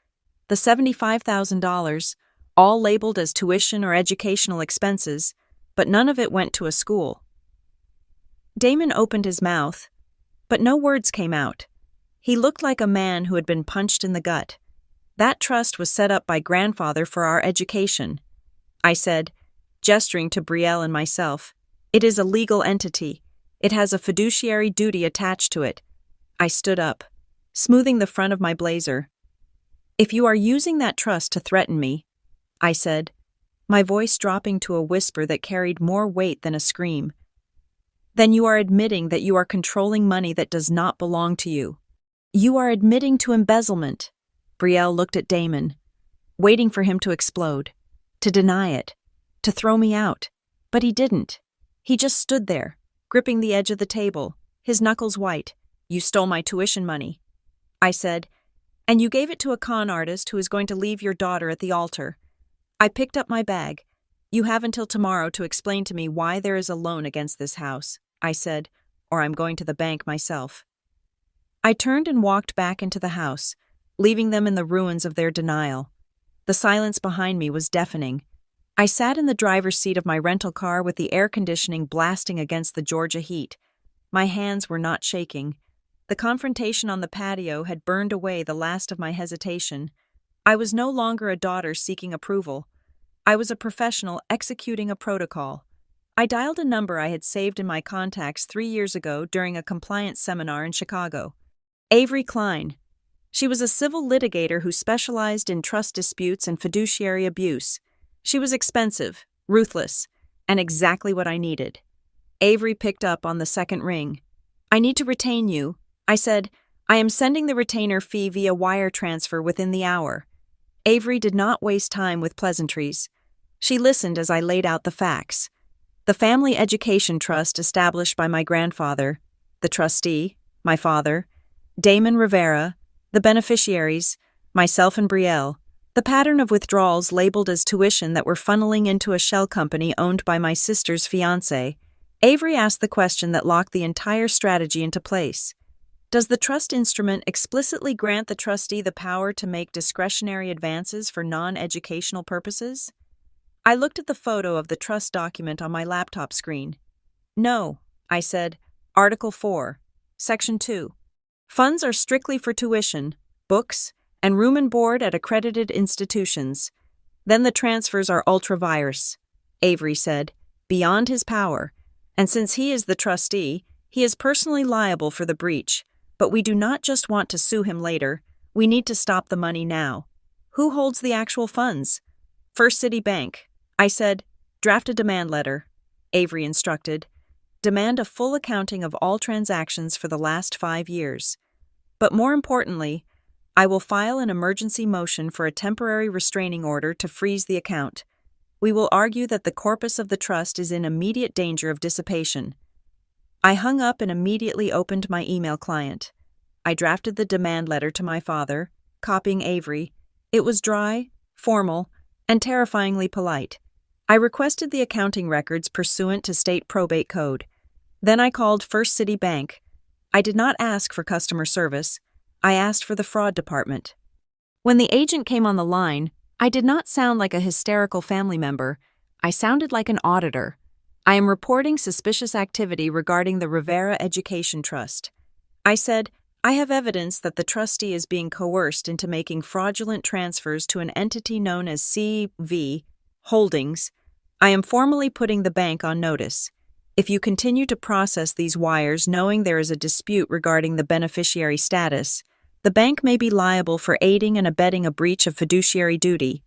the $75,000, all labeled as tuition or educational expenses, but none of it went to a school. Damon opened his mouth, but no words came out. He looked like a man who had been punched in the gut. "That trust was set up by grandfather for our education," I said, gesturing to Brielle and myself. "It is a legal entity. It has a fiduciary duty attached to it." I stood up, smoothing the front of my blazer. "If you are using that trust to threaten me," I said, my voice dropping to a whisper that carried more weight than a scream, "then you are admitting that you are controlling money that does not belong to you. You are admitting to embezzlement." Brielle looked at Damon, waiting for him to explode, to deny it, to throw me out. But he didn't. He just stood there, gripping the edge of the table, his knuckles white. "You stole my tuition money," I said, "and you gave it to a con artist who is going to leave your daughter at the altar." I picked up my bag. "You have until tomorrow to explain to me why there is a loan against this house," I said, "or I'm going to the bank myself." I turned and walked back into the house, leaving them in the ruins of their denial. The silence behind me was deafening. I sat in the driver's seat of my rental car with the air conditioning blasting against the Georgia heat. My hands were not shaking. The confrontation on the patio had burned away the last of my hesitation. I was no longer a daughter seeking approval. I was a professional executing a protocol. I dialed a number I had saved in my contacts 3 years ago during a compliance seminar in Chicago. Avery Klein. She was a civil litigator who specialized in trust disputes and fiduciary abuse. She was expensive, ruthless, and exactly what I needed. Avery picked up on the second ring. "I need to retain you," I said. "I am sending the retainer fee via wire transfer within the hour." Avery did not waste time with pleasantries. She listened as I laid out the facts. The Family Education Trust established by my grandfather, the trustee, my father, Damon Rivera, the beneficiaries, myself and Brielle, the pattern of withdrawals labeled as tuition that were funneling into a shell company owned by my sister's fiancé. Avery asked the question that locked the entire strategy into place. Does the trust instrument explicitly grant the trustee the power to make discretionary advances for non-educational purposes? I looked at the photo of the trust document on my laptop screen. No, I said. Article 4, Section 2. Funds are strictly for tuition, books, and room and board at accredited institutions. Then the transfers are ultra-vires, Avery said, beyond his power, and since he is the trustee, he is personally liable for the breach. But we do not just want to sue him later, we need to stop the money now. Who holds the actual funds? First City Bank. I said, draft a demand letter. Avery instructed. Demand a full accounting of all transactions for the last 5 years. But more importantly, I will file an emergency motion for a temporary restraining order to freeze the account. We will argue that the corpus of the trust is in immediate danger of dissipation. I hung up and immediately opened my email client. I drafted the demand letter to my father, copying Avery. It was dry, formal, and terrifyingly polite. I requested the accounting records pursuant to state probate code. Then I called First City Bank. I did not ask for customer service. I asked for the fraud department. When the agent came on the line, I did not sound like a hysterical family member. I sounded like an auditor. I am reporting suspicious activity regarding the Rivera Education Trust. I said, I have evidence that the trustee is being coerced into making fraudulent transfers to an entity known as CV Holdings. I am formally putting the bank on notice. If you continue to process these wires knowing there is a dispute regarding the beneficiary status, the bank may be liable for aiding and abetting a breach of fiduciary duty.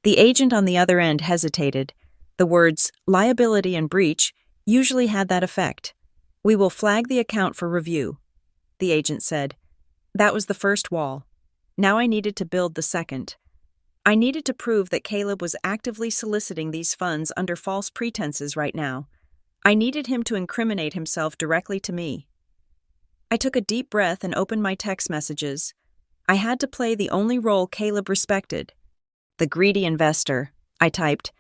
The agent on the other end hesitated. The words liability and breach usually had that effect. We will flag the account for review, the agent said. That was the first wall. Now I needed to build the second. I needed to prove that Caleb was actively soliciting these funds under false pretenses right now. I needed him to incriminate himself directly to me. I took a deep breath and opened my text messages. I had to play the only role Caleb respected. The greedy investor, I typed.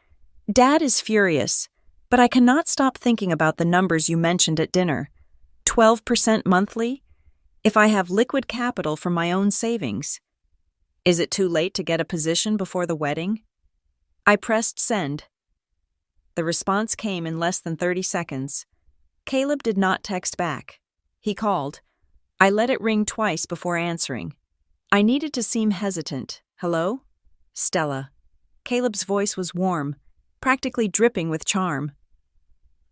Dad is furious, but I cannot stop thinking about the numbers you mentioned at dinner. 12% monthly? If I have liquid capital from my own savings. Is it too late to get a position before the wedding? I pressed send. The response came in less than 30 seconds. Caleb did not text back. He called. I let it ring twice before answering. I needed to seem hesitant. Hello? Stella. Caleb's voice was warm, practically dripping with charm.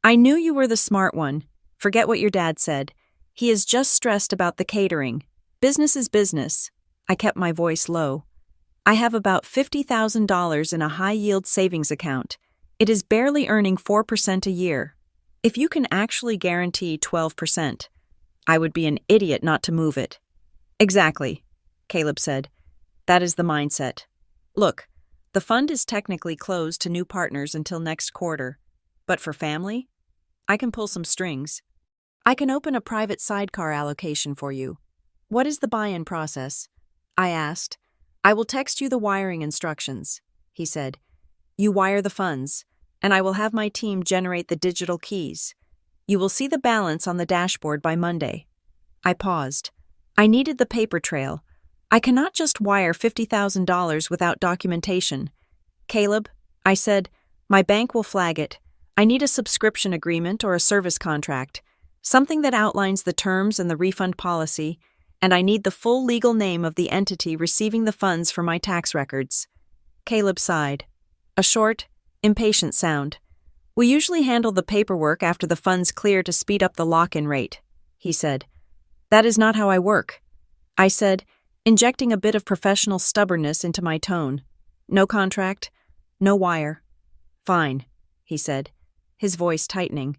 I knew you were the smart one. Forget what your dad said. He is just stressed about the catering. Business is business. I kept my voice low. I have about $50,000 in a high-yield savings account. It is barely earning 4% a year. If you can actually guarantee 12%, I would be an idiot not to move it. Exactly, Caleb said. That is the mindset. Look, the fund is technically closed to new partners until next quarter. But for family, I can pull some strings. I can open a private sidecar allocation for you. What is the buy-in process? I asked. I will text you the wiring instructions, he said. You wire the funds, and I will have my team generate the digital keys. You will see the balance on the dashboard by Monday. I paused. I needed the paper trail. I cannot just wire $50,000 without documentation. Caleb, I said, my bank will flag it. I need a subscription agreement or a service contract, something that outlines the terms and the refund policy, and I need the full legal name of the entity receiving the funds for my tax records. Caleb sighed. A short, impatient sound. We usually handle the paperwork after the funds clear to speed up the lock-in rate, he said. That is not how I work, I said, injecting a bit of professional stubbornness into my tone. No contract, no wire. Fine, he said, his voice tightening.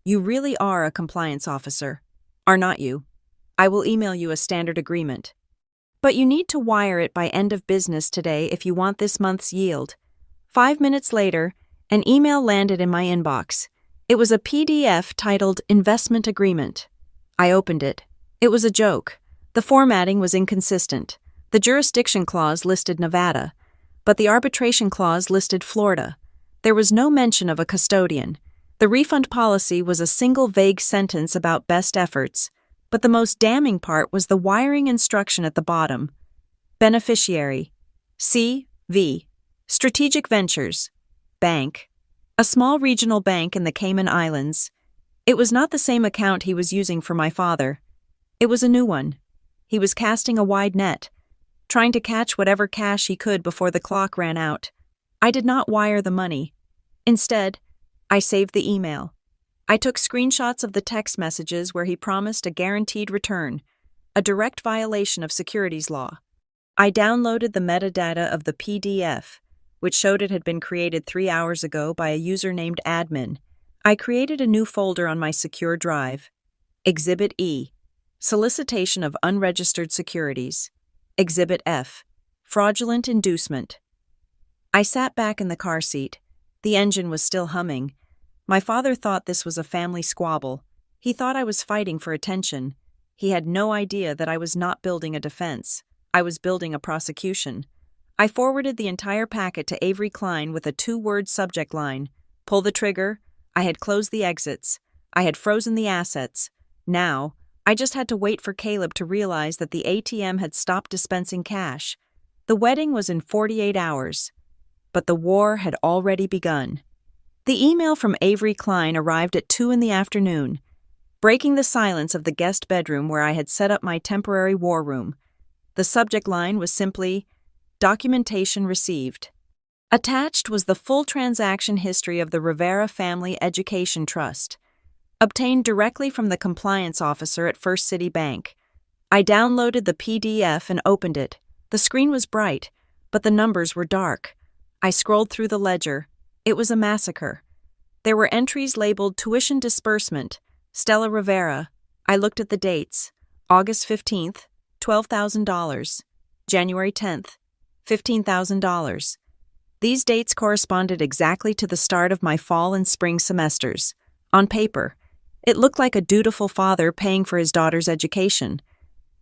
You really are a compliance officer, are not you? I will email you a standard agreement. But you need to wire it by end of business today if you want this month's yield. 5 minutes later, an email landed in my inbox. It was a PDF titled Investment Agreement. I opened it. It was a joke. The formatting was inconsistent. The jurisdiction clause listed Nevada, but the arbitration clause listed Florida. There was no mention of a custodian. The refund policy was a single vague sentence about best efforts, But the most damning part was the wiring instruction at the bottom. Beneficiary: C.V. Strategic Ventures. Bank. A small regional bank in the Cayman Islands. It was not the same account he was using for my father. It was a new one. He was casting a wide net, trying to catch whatever cash he could before the clock ran out. I did not wire the money. Instead, I saved the email. I took screenshots of the text messages where he promised a guaranteed return, a direct violation of securities law. I downloaded the metadata of the PDF, which showed it had been created 3 hours ago by a user named admin. I created a new folder on my secure drive. Exhibit E: Solicitation of Unregistered Securities. Exhibit F: Fraudulent Inducement. I sat back in the car seat. The engine was still humming. My father thought this was a family squabble. He thought I was fighting for attention. He had no idea that I was not building a defense. I was building a prosecution. I forwarded the entire packet to Avery Klein with a 2-word subject line. Pull the trigger. I had closed the exits. I had frozen the assets. Now, I just had to wait for Caleb to realize that the ATM had stopped dispensing cash. The wedding was in 48 hours. But the war had already begun. The email from Avery Klein arrived at 2 in the afternoon, breaking the silence of the guest bedroom where I had set up my temporary war room. The subject line was simply, "Documentation received." Attached was the full transaction history of the Rivera Family Education Trust, obtained directly from the compliance officer at First City Bank. I downloaded the PDF and opened it. The screen was bright, but the numbers were dark. I scrolled through the ledger. It was a massacre. There were entries labeled tuition disbursement, Stella Rivera. I looked at the dates. August 15th, $12,000. January 10th, $15,000. These dates corresponded exactly to the start of my fall and spring semesters. On paper, it looked like a dutiful father paying for his daughter's education.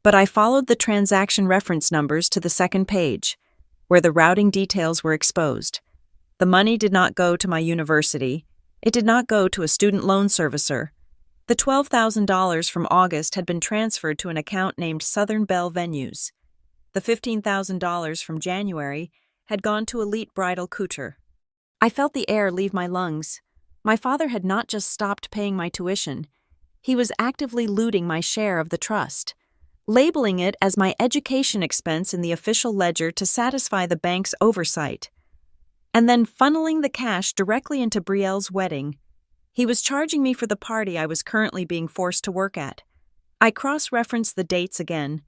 But I followed the transaction reference numbers to the second page, where the routing details were exposed. The money did not go to my university. It did not go to a student loan servicer. The $12,000 from August had been transferred to an account named Southern Belle Venues. The $15,000 from January had gone to Elite Bridal Couture. I felt the air leave my lungs. My father had not just stopped paying my tuition. He was actively looting my share of the trust, labeling it as my education expense in the official ledger to satisfy the bank's oversight, and then funneling the cash directly into Brielle's wedding. He was charging me for the party I was currently being forced to work at. I cross-referenced the dates again.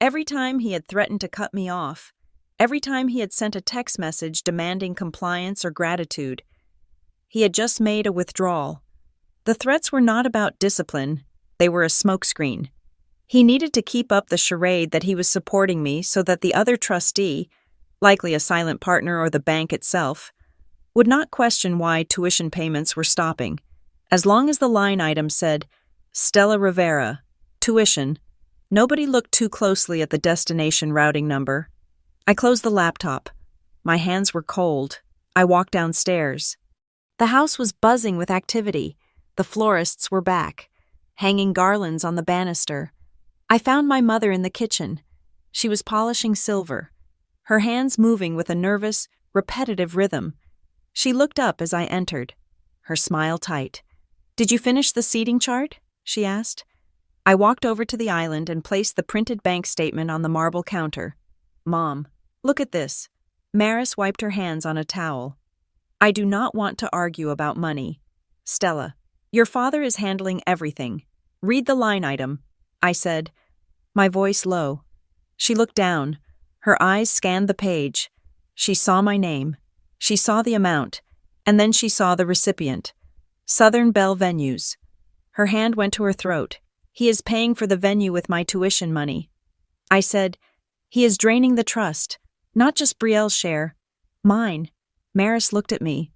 Every time he had threatened to cut me off, every time he had sent a text message demanding compliance or gratitude, he had just made a withdrawal. The threats were not about discipline, they were a smokescreen. He needed to keep up the charade that he was supporting me so that the other trustee, likely a silent partner or the bank itself, would not question why tuition payments were stopping. As long as the line item said, Stella Rivera, tuition, nobody looked too closely at the destination routing number. I closed the laptop. My hands were cold. I walked downstairs. The house was buzzing with activity. The florists were back, hanging garlands on the banister. I found my mother in the kitchen. She was polishing silver, her hands moving with a nervous, repetitive rhythm. She looked up as I entered, her smile tight. "Did you finish the seating chart?" she asked. I walked over to the island and placed the printed bank statement on the marble counter. "Mom, look at this." Maris wiped her hands on a towel. "I do not want to argue about money. Stella, your father is handling everything. Read the line item," I said, my voice low. She looked down. Her eyes scanned the page. She saw my name. She saw the amount. And then she saw the recipient. Southern Belle Venues. Her hand went to her throat. "He is paying for the venue with my tuition money." I said, "He is draining the trust. Not just Brielle's share. Mine." Maris looked at me,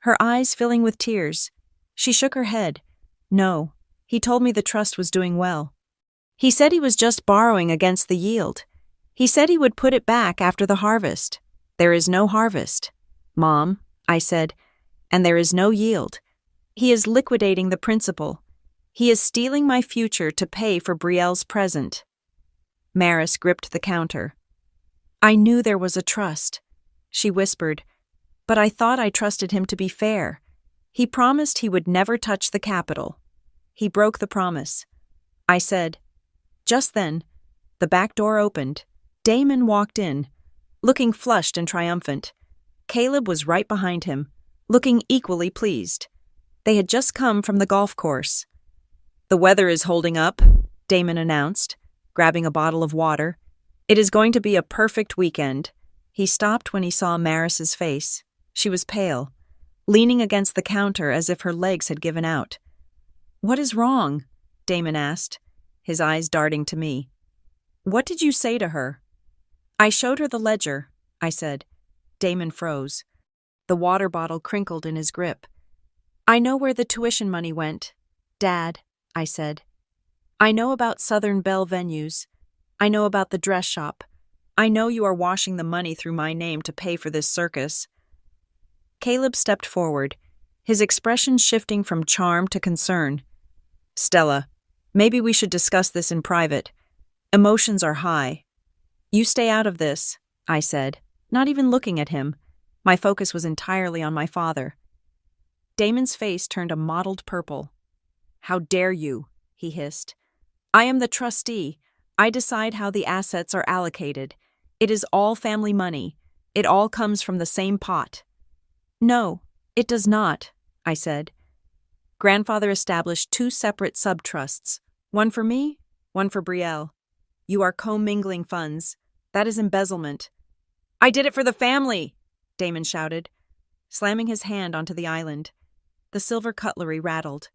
her eyes filling with tears. She shook her head. "No, he told me the trust was doing well. He said he was just borrowing against the yield. He said he would put it back after the harvest. There is no harvest." "Mom," I said, "and there is no yield. He is liquidating the principal. He is stealing my future to pay for Brielle's present. Maris gripped the counter. I knew there was a trust, she whispered, but I thought I trusted him to be fair. He promised he would never touch the capital. He broke the promise. I said. Just then, the back door opened. Damon walked in, looking flushed and triumphant. Caleb was right behind him, looking equally pleased. They had just come from the golf course. The weather is holding up, Damon announced, grabbing a bottle of water. It is going to be a perfect weekend. He stopped when he saw Maris's face. She was pale, leaning against the counter as if her legs had given out. What is wrong? Damon asked, his eyes darting to me. What did you say to her? I showed her the ledger, I said. Damon froze. The water bottle crinkled in his grip. I know where the tuition money went, Dad, I said. I know about Southern Belle venues. I know about the dress shop. I know you are washing the money through my name to pay for this circus. Caleb stepped forward, his expression shifting from charm to concern. Stella, maybe we should discuss this in private. Emotions are high. You stay out of this, I said, not even looking at him. My focus was entirely on my father. Damon's face turned a mottled purple. How dare you, he hissed. I am the trustee. I decide how the assets are allocated. It is all family money. It all comes from the same pot. No, it does not, I said. Grandfather established 2 separate sub-trusts, one for me, one for Brielle. You are commingling funds. That is embezzlement. I did it for the family, Damon shouted, slamming his hand onto the island. The silver cutlery rattled.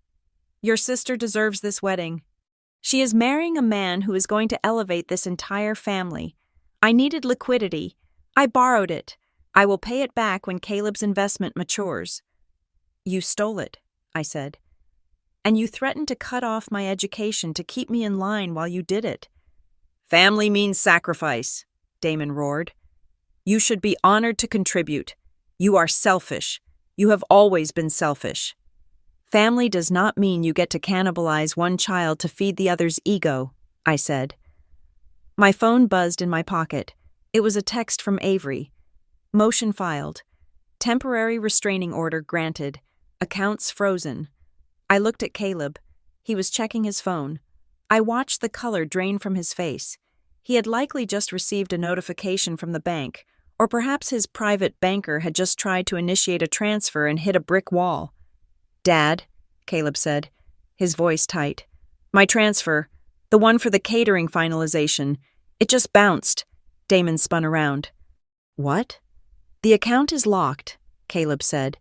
Your sister deserves this wedding. She is marrying a man who is going to elevate this entire family. I needed liquidity. I borrowed it. I will pay it back when Caleb's investment matures. You stole it, I said. And you threatened to cut off my education to keep me in line while you did it. Family means sacrifice, Damon roared. You should be honored to contribute. You are selfish. You have always been selfish. Family does not mean you get to cannibalize one child to feed the other's ego, I said. My phone buzzed in my pocket. It was a text from Avery. Motion filed. Temporary restraining order granted. Accounts frozen. I looked at Caleb. He was checking his phone. I watched the color drain from his face. He had likely just received a notification from the bank, or perhaps his private banker had just tried to initiate a transfer and hit a brick wall. Dad, Caleb said, his voice tight. My transfer, the one for the catering finalization, it just bounced. Damon spun around. What? The account is locked, Caleb said,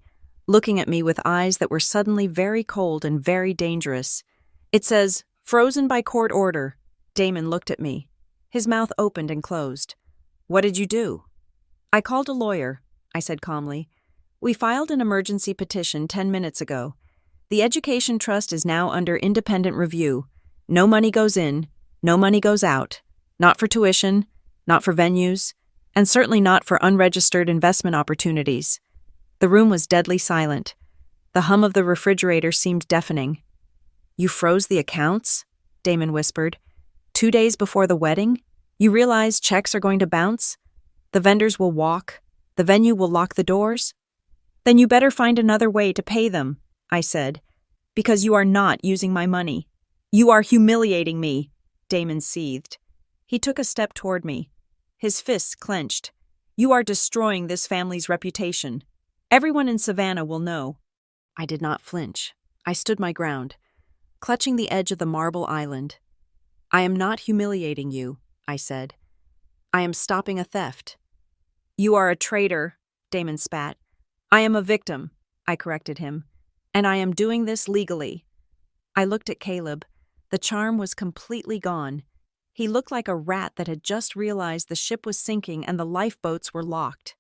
looking at me with eyes that were suddenly very cold and very dangerous. It says, frozen by court order. Damon looked at me. His mouth opened and closed. What did you do? I called a lawyer, I said calmly. We filed an emergency petition 10 minutes ago. The Education Trust is now under independent review. No money goes in, no money goes out. Not for tuition, not for venues, and certainly not for unregistered investment opportunities. The room was deadly silent. The hum of the refrigerator seemed deafening. You froze the accounts? Damon whispered. 2 days before the wedding? You realize checks are going to bounce? The vendors will walk. The venue will lock the doors? Then you better find another way to pay them, I said, because you are not using my money. You are humiliating me, Damon seethed. He took a step toward me. His fists clenched. You are destroying this family's reputation. Everyone in Savannah will know. I did not flinch. I stood my ground, clutching the edge of the marble island. I am not humiliating you, I said. I am stopping a theft. You are a traitor, Damon spat. I am a victim, I corrected him, and I am doing this legally. I looked at Caleb. The charm was completely gone. He looked like a rat that had just realized the ship was sinking and the lifeboats were locked.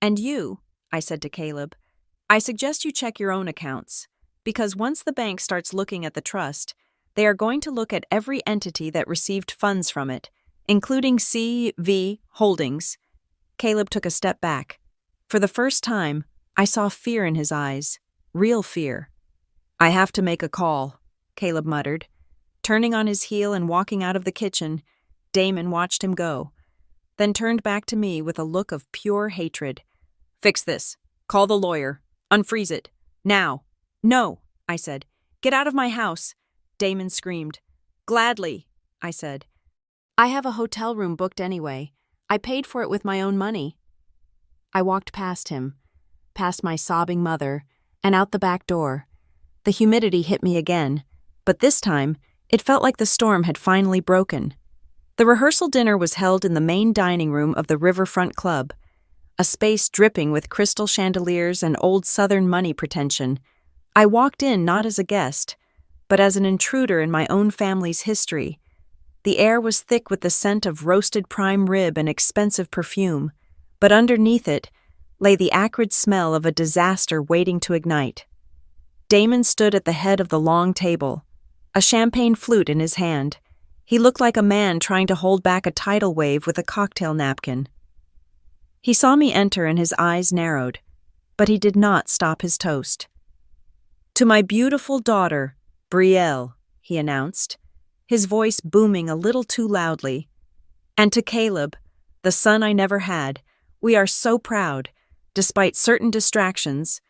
And you, I said to Caleb, I suggest you check your own accounts, because once the bank starts looking at the trust, they are going to look at every entity that received funds from it, including CV Holdings. Caleb took a step back. For the first time, I saw fear in his eyes, real fear. I have to make a call, Caleb muttered. Turning on his heel and walking out of the kitchen, Damon watched him go, then turned back to me with a look of pure hatred. Fix this. Call the lawyer. Unfreeze it. Now. No, I said. Get out of my house. Damon screamed. Gladly, I said. I have a hotel room booked anyway. I paid for it with my own money. I walked past him, past my sobbing mother, and out the back door. The humidity hit me again, but this time, it felt like the storm had finally broken. The rehearsal dinner was held in the main dining room of the Riverfront Club, a space dripping with crystal chandeliers and old Southern money pretension. I walked in not as a guest, but as an intruder in my own family's history. The air was thick with the scent of roasted prime rib and expensive perfume, but underneath it lay the acrid smell of a disaster waiting to ignite. Damon stood at the head of the long table, a champagne flute in his hand. He looked like a man trying to hold back a tidal wave with a cocktail napkin. He saw me enter and his eyes narrowed, but he did not stop his toast. To my beautiful daughter, Brielle, he announced, his voice booming a little too loudly. And to Caleb, the son I never had, we are so proud, despite certain distractions.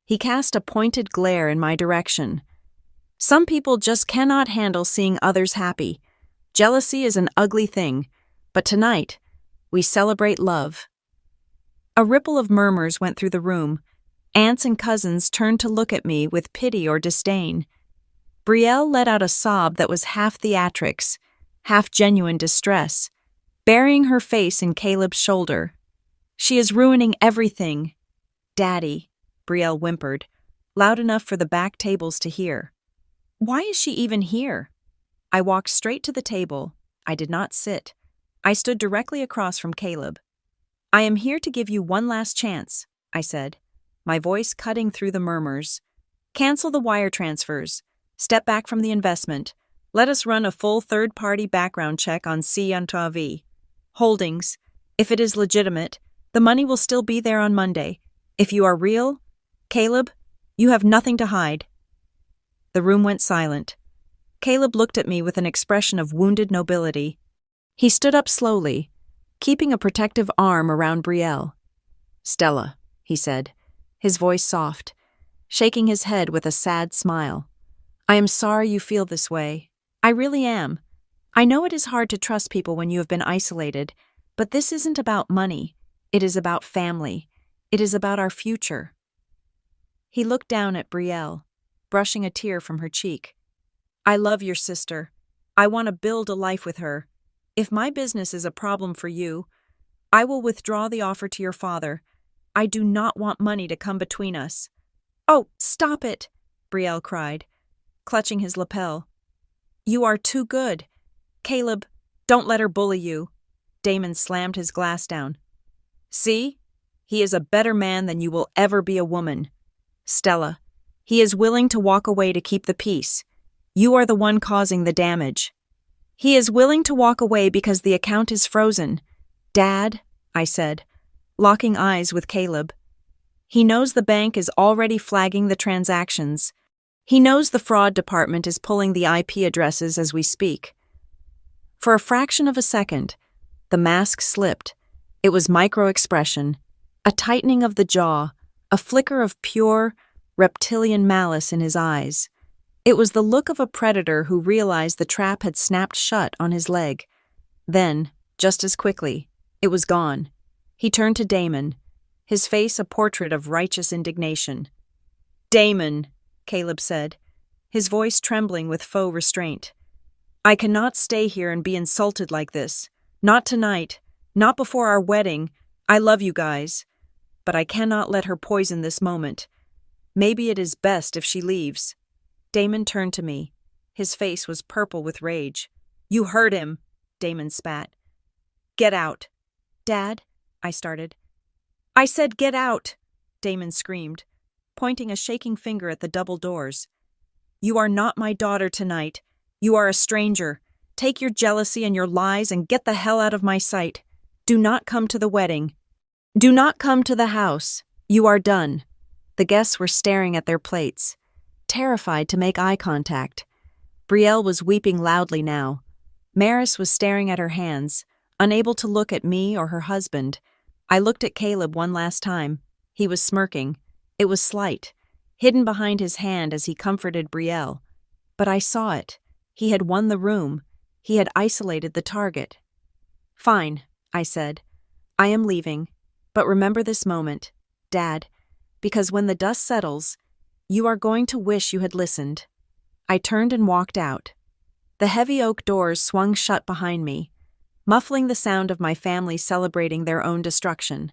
He cast a pointed glare in my direction. Some people just cannot handle seeing others happy. Jealousy is an ugly thing, but tonight, we celebrate love. A ripple of murmurs went through the room. Aunts and cousins turned to look at me with pity or disdain. Brielle let out a sob that was half theatrics, half genuine distress, burying her face in Caleb's shoulder. She is ruining everything. Daddy, Brielle whimpered, loud enough for the back tables to hear. Why is she even here? I walked straight to the table. I did not sit. I stood directly across from Caleb. I am here to give you one last chance, I said, my voice cutting through the murmurs. Cancel the wire transfers. Step back from the investment. Let us run a full third-party background check on C&V. Holdings. If it is legitimate, the money will still be there on Monday. If you are real, Caleb, you have nothing to hide. The room went silent. Caleb looked at me with an expression of wounded nobility. He stood up slowly, keeping a protective arm around Brielle. Stella, he said, his voice soft, shaking his head with a sad smile. I am sorry you feel this way. I really am. I know it is hard to trust people when you have been isolated, but this isn't about money. It is about family. It is about our future. He looked down at Brielle, brushing a tear from her cheek. I love your sister. I want to build a life with her. If my business is a problem for you, I will withdraw the offer to your father. I do not want money to come between us. Oh, stop it, Brielle cried, clutching his lapel. You are too good. Caleb, don't let her bully you. Damon slammed his glass down. See? He is a better man than you will ever be a woman. Stella, he is willing to walk away to keep the peace. You are the one causing the damage. He is willing to walk away because the account is frozen. Dad, I said, locking eyes with Caleb. He knows the bank is already flagging the transactions. He knows the fraud department is pulling the IP addresses as we speak. For a fraction of a second, the mask slipped. It was micro-expression, a tightening of the jaw, a flicker of pure, reptilian malice in his eyes. It was the look of a predator who realized the trap had snapped shut on his leg. Then, just as quickly, it was gone. He turned to Damon, his face a portrait of righteous indignation. Damon, Caleb said, his voice trembling with faux restraint. I cannot stay here and be insulted like this. Not tonight. Not before our wedding. I love you guys. But I cannot let her poison this moment. Maybe it is best if she leaves. Damon turned to me. His face was purple with rage. You heard him, Damon spat. Get out. Dad, I started. I said get out, Damon screamed, pointing a shaking finger at the double doors. You are not my daughter tonight. You are a stranger. Take your jealousy and your lies and get the hell out of my sight. Do not come to the wedding. Do not come to the house. You are done. The guests were staring at their plates, terrified to make eye contact. Brielle was weeping loudly now. Maris was staring at her hands, unable to look at me or her husband. I looked at Caleb one last time. He was smirking. It was slight, hidden behind his hand as he comforted Brielle. But I saw it. He had won the room. He had isolated the target. "Fine," I said. "I am leaving. But remember this moment, Dad, because when the dust settles, you are going to wish you had listened." I turned and walked out. The heavy oak doors swung shut behind me, muffling the sound of my family celebrating their own destruction.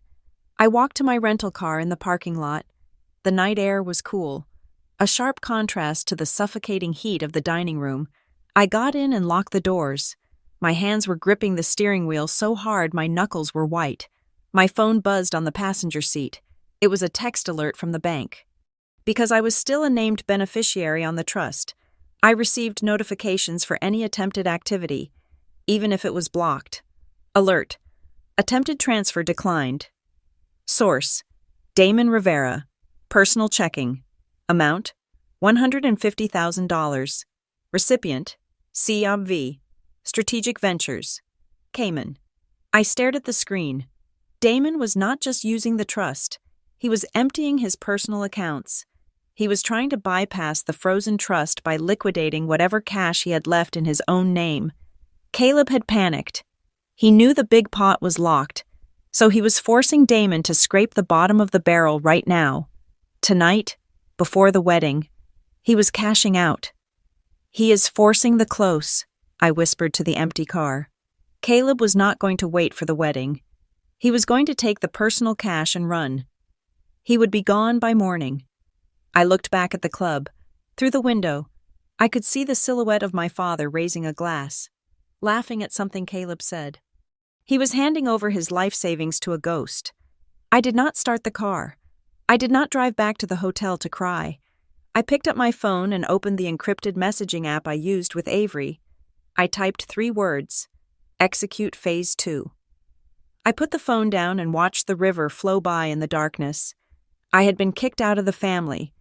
I walked to my rental car in the parking lot. The night air was cool, a sharp contrast to the suffocating heat of the dining room. I got in and locked the doors. My hands were gripping the steering wheel so hard my knuckles were white. My phone buzzed on the passenger seat. It was a text alert from the bank. Because I was still a named beneficiary on the trust, I received notifications for any attempted activity, even if it was blocked. Alert: attempted transfer declined. Source: Damon Rivera. Personal checking. Amount: $150,000. Recipient: COB. Strategic Ventures. Cayman. I stared at the screen. Damon was not just using the trust. He was emptying his personal accounts. He was trying to bypass the frozen trust by liquidating whatever cash he had left in his own name. Caleb had panicked. He knew the big pot was locked, so he was forcing Damon to scrape the bottom of the barrel right now. Tonight, before the wedding, he was cashing out. "He is forcing the close," I whispered to the empty car. Caleb was not going to wait for the wedding. He was going to take the personal cash and run. He would be gone by morning. I looked back at the club. Through the window, I could see the silhouette of my father raising a glass, laughing at something Caleb said. He was handing over his life savings to a ghost. I did not start the car. I did not drive back to the hotel to cry. I picked up my phone and opened the encrypted messaging app I used with Avery. I typed 3 words: execute phase 2. I put the phone down and watched the river flow by in the darkness. I had been kicked out of the family,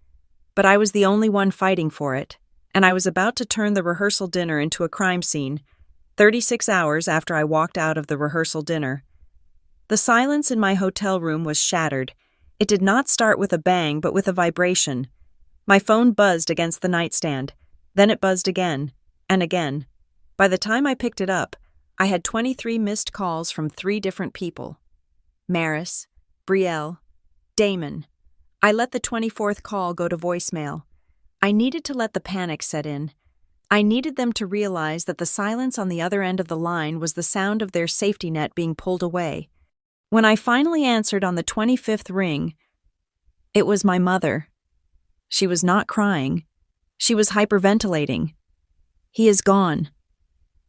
but I was the only one fighting for it, and I was about to turn the rehearsal dinner into a crime scene, 36 hours after I walked out of the rehearsal dinner. The silence in my hotel room was shattered. It did not start with a bang, but with a vibration. My phone buzzed against the nightstand. Then it buzzed again, and again. By the time I picked it up, I had 23 missed calls from 3 different people. Maris, Brielle, Damon. I let the 24th call go to voicemail. I needed to let the panic set in. I needed them to realize that the silence on the other end of the line was the sound of their safety net being pulled away. When I finally answered on the 25th ring, it was my mother. She was not crying. She was hyperventilating. "He is gone,"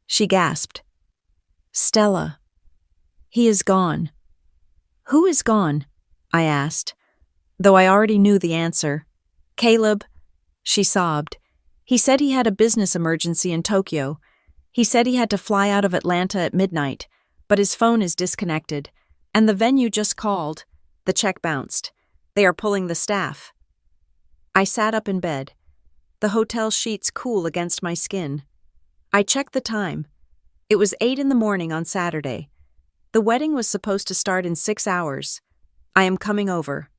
she gasped. "Stella, he is gone." "Who is gone?" I asked, though I already knew the answer. "Caleb," she sobbed. "He said he had a business emergency in Tokyo. He said he had to fly out of Atlanta at midnight, but his phone is disconnected, and the venue just called. The check bounced. They are pulling the staff." I sat up in bed, the hotel sheets cool against my skin. I checked the time. It was 8 in the morning on Saturday. The wedding was supposed to start in 6 hours. "I am coming over,"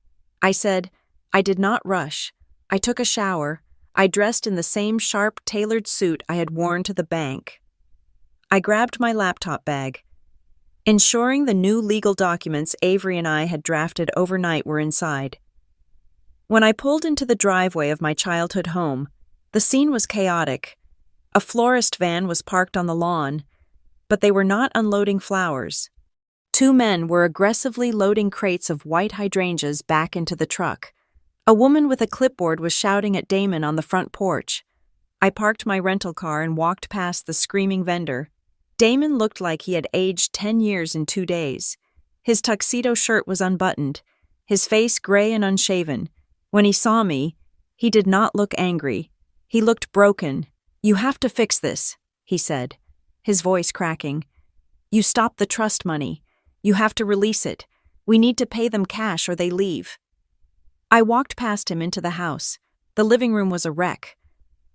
I said. I did not rush. I took a shower. I dressed in the same sharp, tailored suit I had worn to the bank. I grabbed my laptop bag, ensuring the new legal documents Avery and I had drafted overnight were inside. When I pulled into the driveway of my childhood home, the scene was chaotic. A florist van was parked on the lawn, but they were not unloading flowers. 2 men were aggressively loading crates of white hydrangeas back into the truck. A woman with a clipboard was shouting at Damon on the front porch. I parked my rental car and walked past the screaming vendor. Damon looked like he had aged 10 years in 2 days. His tuxedo shirt was unbuttoned, his face gray and unshaven. When he saw me, he did not look angry. He looked broken. "You have to fix this," he said, his voice cracking. "You stopped the trust money. You have to release it. We need to pay them cash or they leave." I walked past him into the house. The living room was a wreck.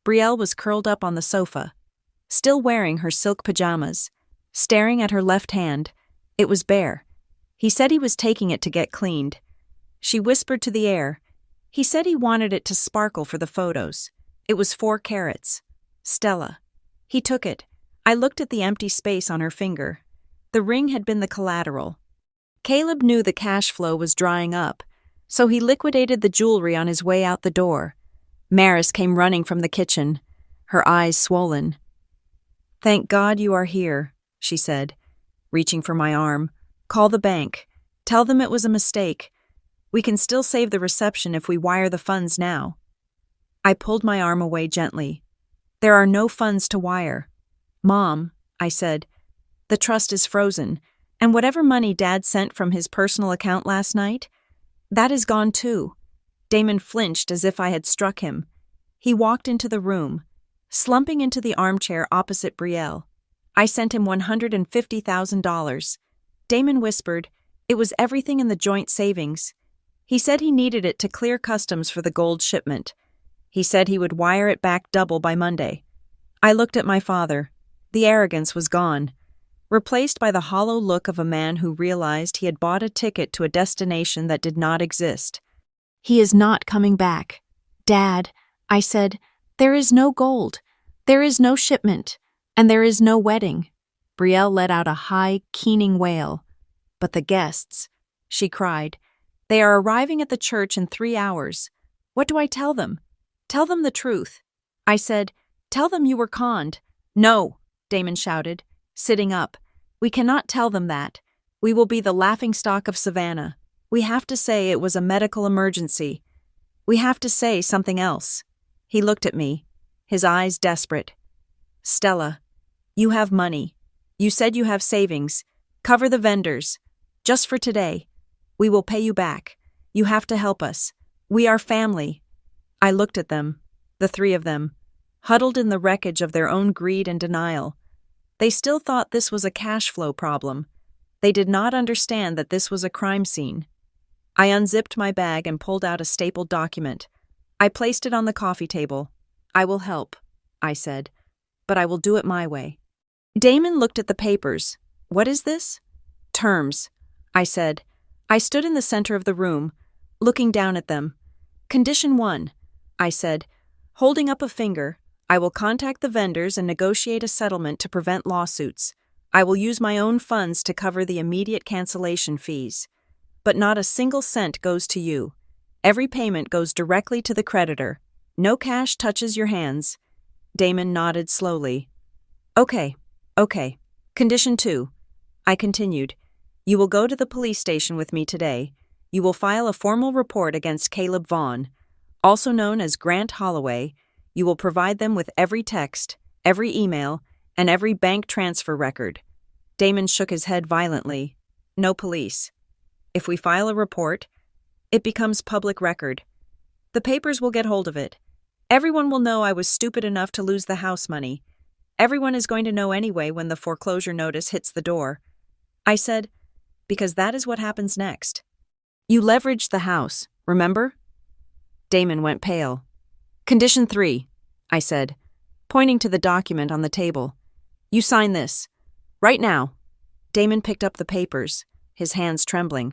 Brielle was curled up on the sofa, still wearing her silk pajamas, staring at her left hand. It was bare. He said he was taking it to get cleaned. She whispered to the air. He said he wanted it to sparkle for the photos. It was 4 carats. Stella. He took it. I looked at the empty space on her finger. The ring had been the collateral. Caleb knew the cash flow was drying up, so he liquidated the jewelry on his way out the door. Maris came running from the kitchen, her eyes swollen. "Thank God you are here," she said, reaching for my arm. "Call the bank. Tell them it was a mistake. We can still save the reception if we wire the funds now." I pulled my arm away gently. "There are no funds to wire." "Mom," I said, "the trust is frozen, and whatever money Dad sent from his personal account last night, that is gone too." Damon flinched as if I had struck him. He walked into the room, slumping into the armchair opposite Brielle. "I sent him $150,000. Damon whispered, "It was everything in the joint savings. He said he needed it to clear customs for the gold shipment. He said he would wire it back double by Monday." I looked at my father. The arrogance was gone, replaced by the hollow look of a man who realized he had bought a ticket to a destination that did not exist. "He is not coming back. Dad," I said, "there is no gold. There is no shipment. And there is no wedding." Brielle let out a high, keening wail. "But the guests," she cried. "They are arriving at the church in 3 hours. What do I tell them? Tell them the truth." I said, "Tell them you were conned." "No," Damon shouted, sitting up. "We cannot tell them that. We will be the laughingstock of Savannah. We have to say it was a medical emergency. We have to say something else." He looked at me, his eyes desperate. "Stella, you have money. You said you have savings. Cover the vendors. Just for today. We will pay you back. You have to help us. We are family." I looked at them, the 3 of them, huddled in the wreckage of their own greed and denial. They still thought this was a cash flow problem. They did not understand that this was a crime scene. I unzipped my bag and pulled out a stapled document. I placed it on the coffee table. "I will help," I said, "but I will do it my way." Damon looked at the papers. "What is this?" "Terms," I said. I stood in the center of the room, looking down at them. "Condition 1, I said, holding up a finger. "I will contact the vendors and negotiate a settlement to prevent lawsuits. I will use my own funds to cover the immediate cancellation fees. But not a single cent goes to you. Every payment goes directly to the creditor. No cash touches your hands." Damon nodded slowly. Okay. Condition 2, I continued. "You will go to the police station with me today. You will file a formal report against Caleb Vaughn, also known as Grant Holloway. You will provide them with every text, every email, and every bank transfer record." Damon shook his head violently. "No police. If we file a report, it becomes public record. The papers will get hold of it. Everyone will know I was stupid enough to lose the house money. Everyone is going to know anyway when the foreclosure notice hits the door." I said, "Because that is what happens next. You leveraged the house, remember?" Damon went pale. "Condition 3, I said, pointing to the document on the table. "You sign this. Right now." Damon picked up the papers, his hands trembling.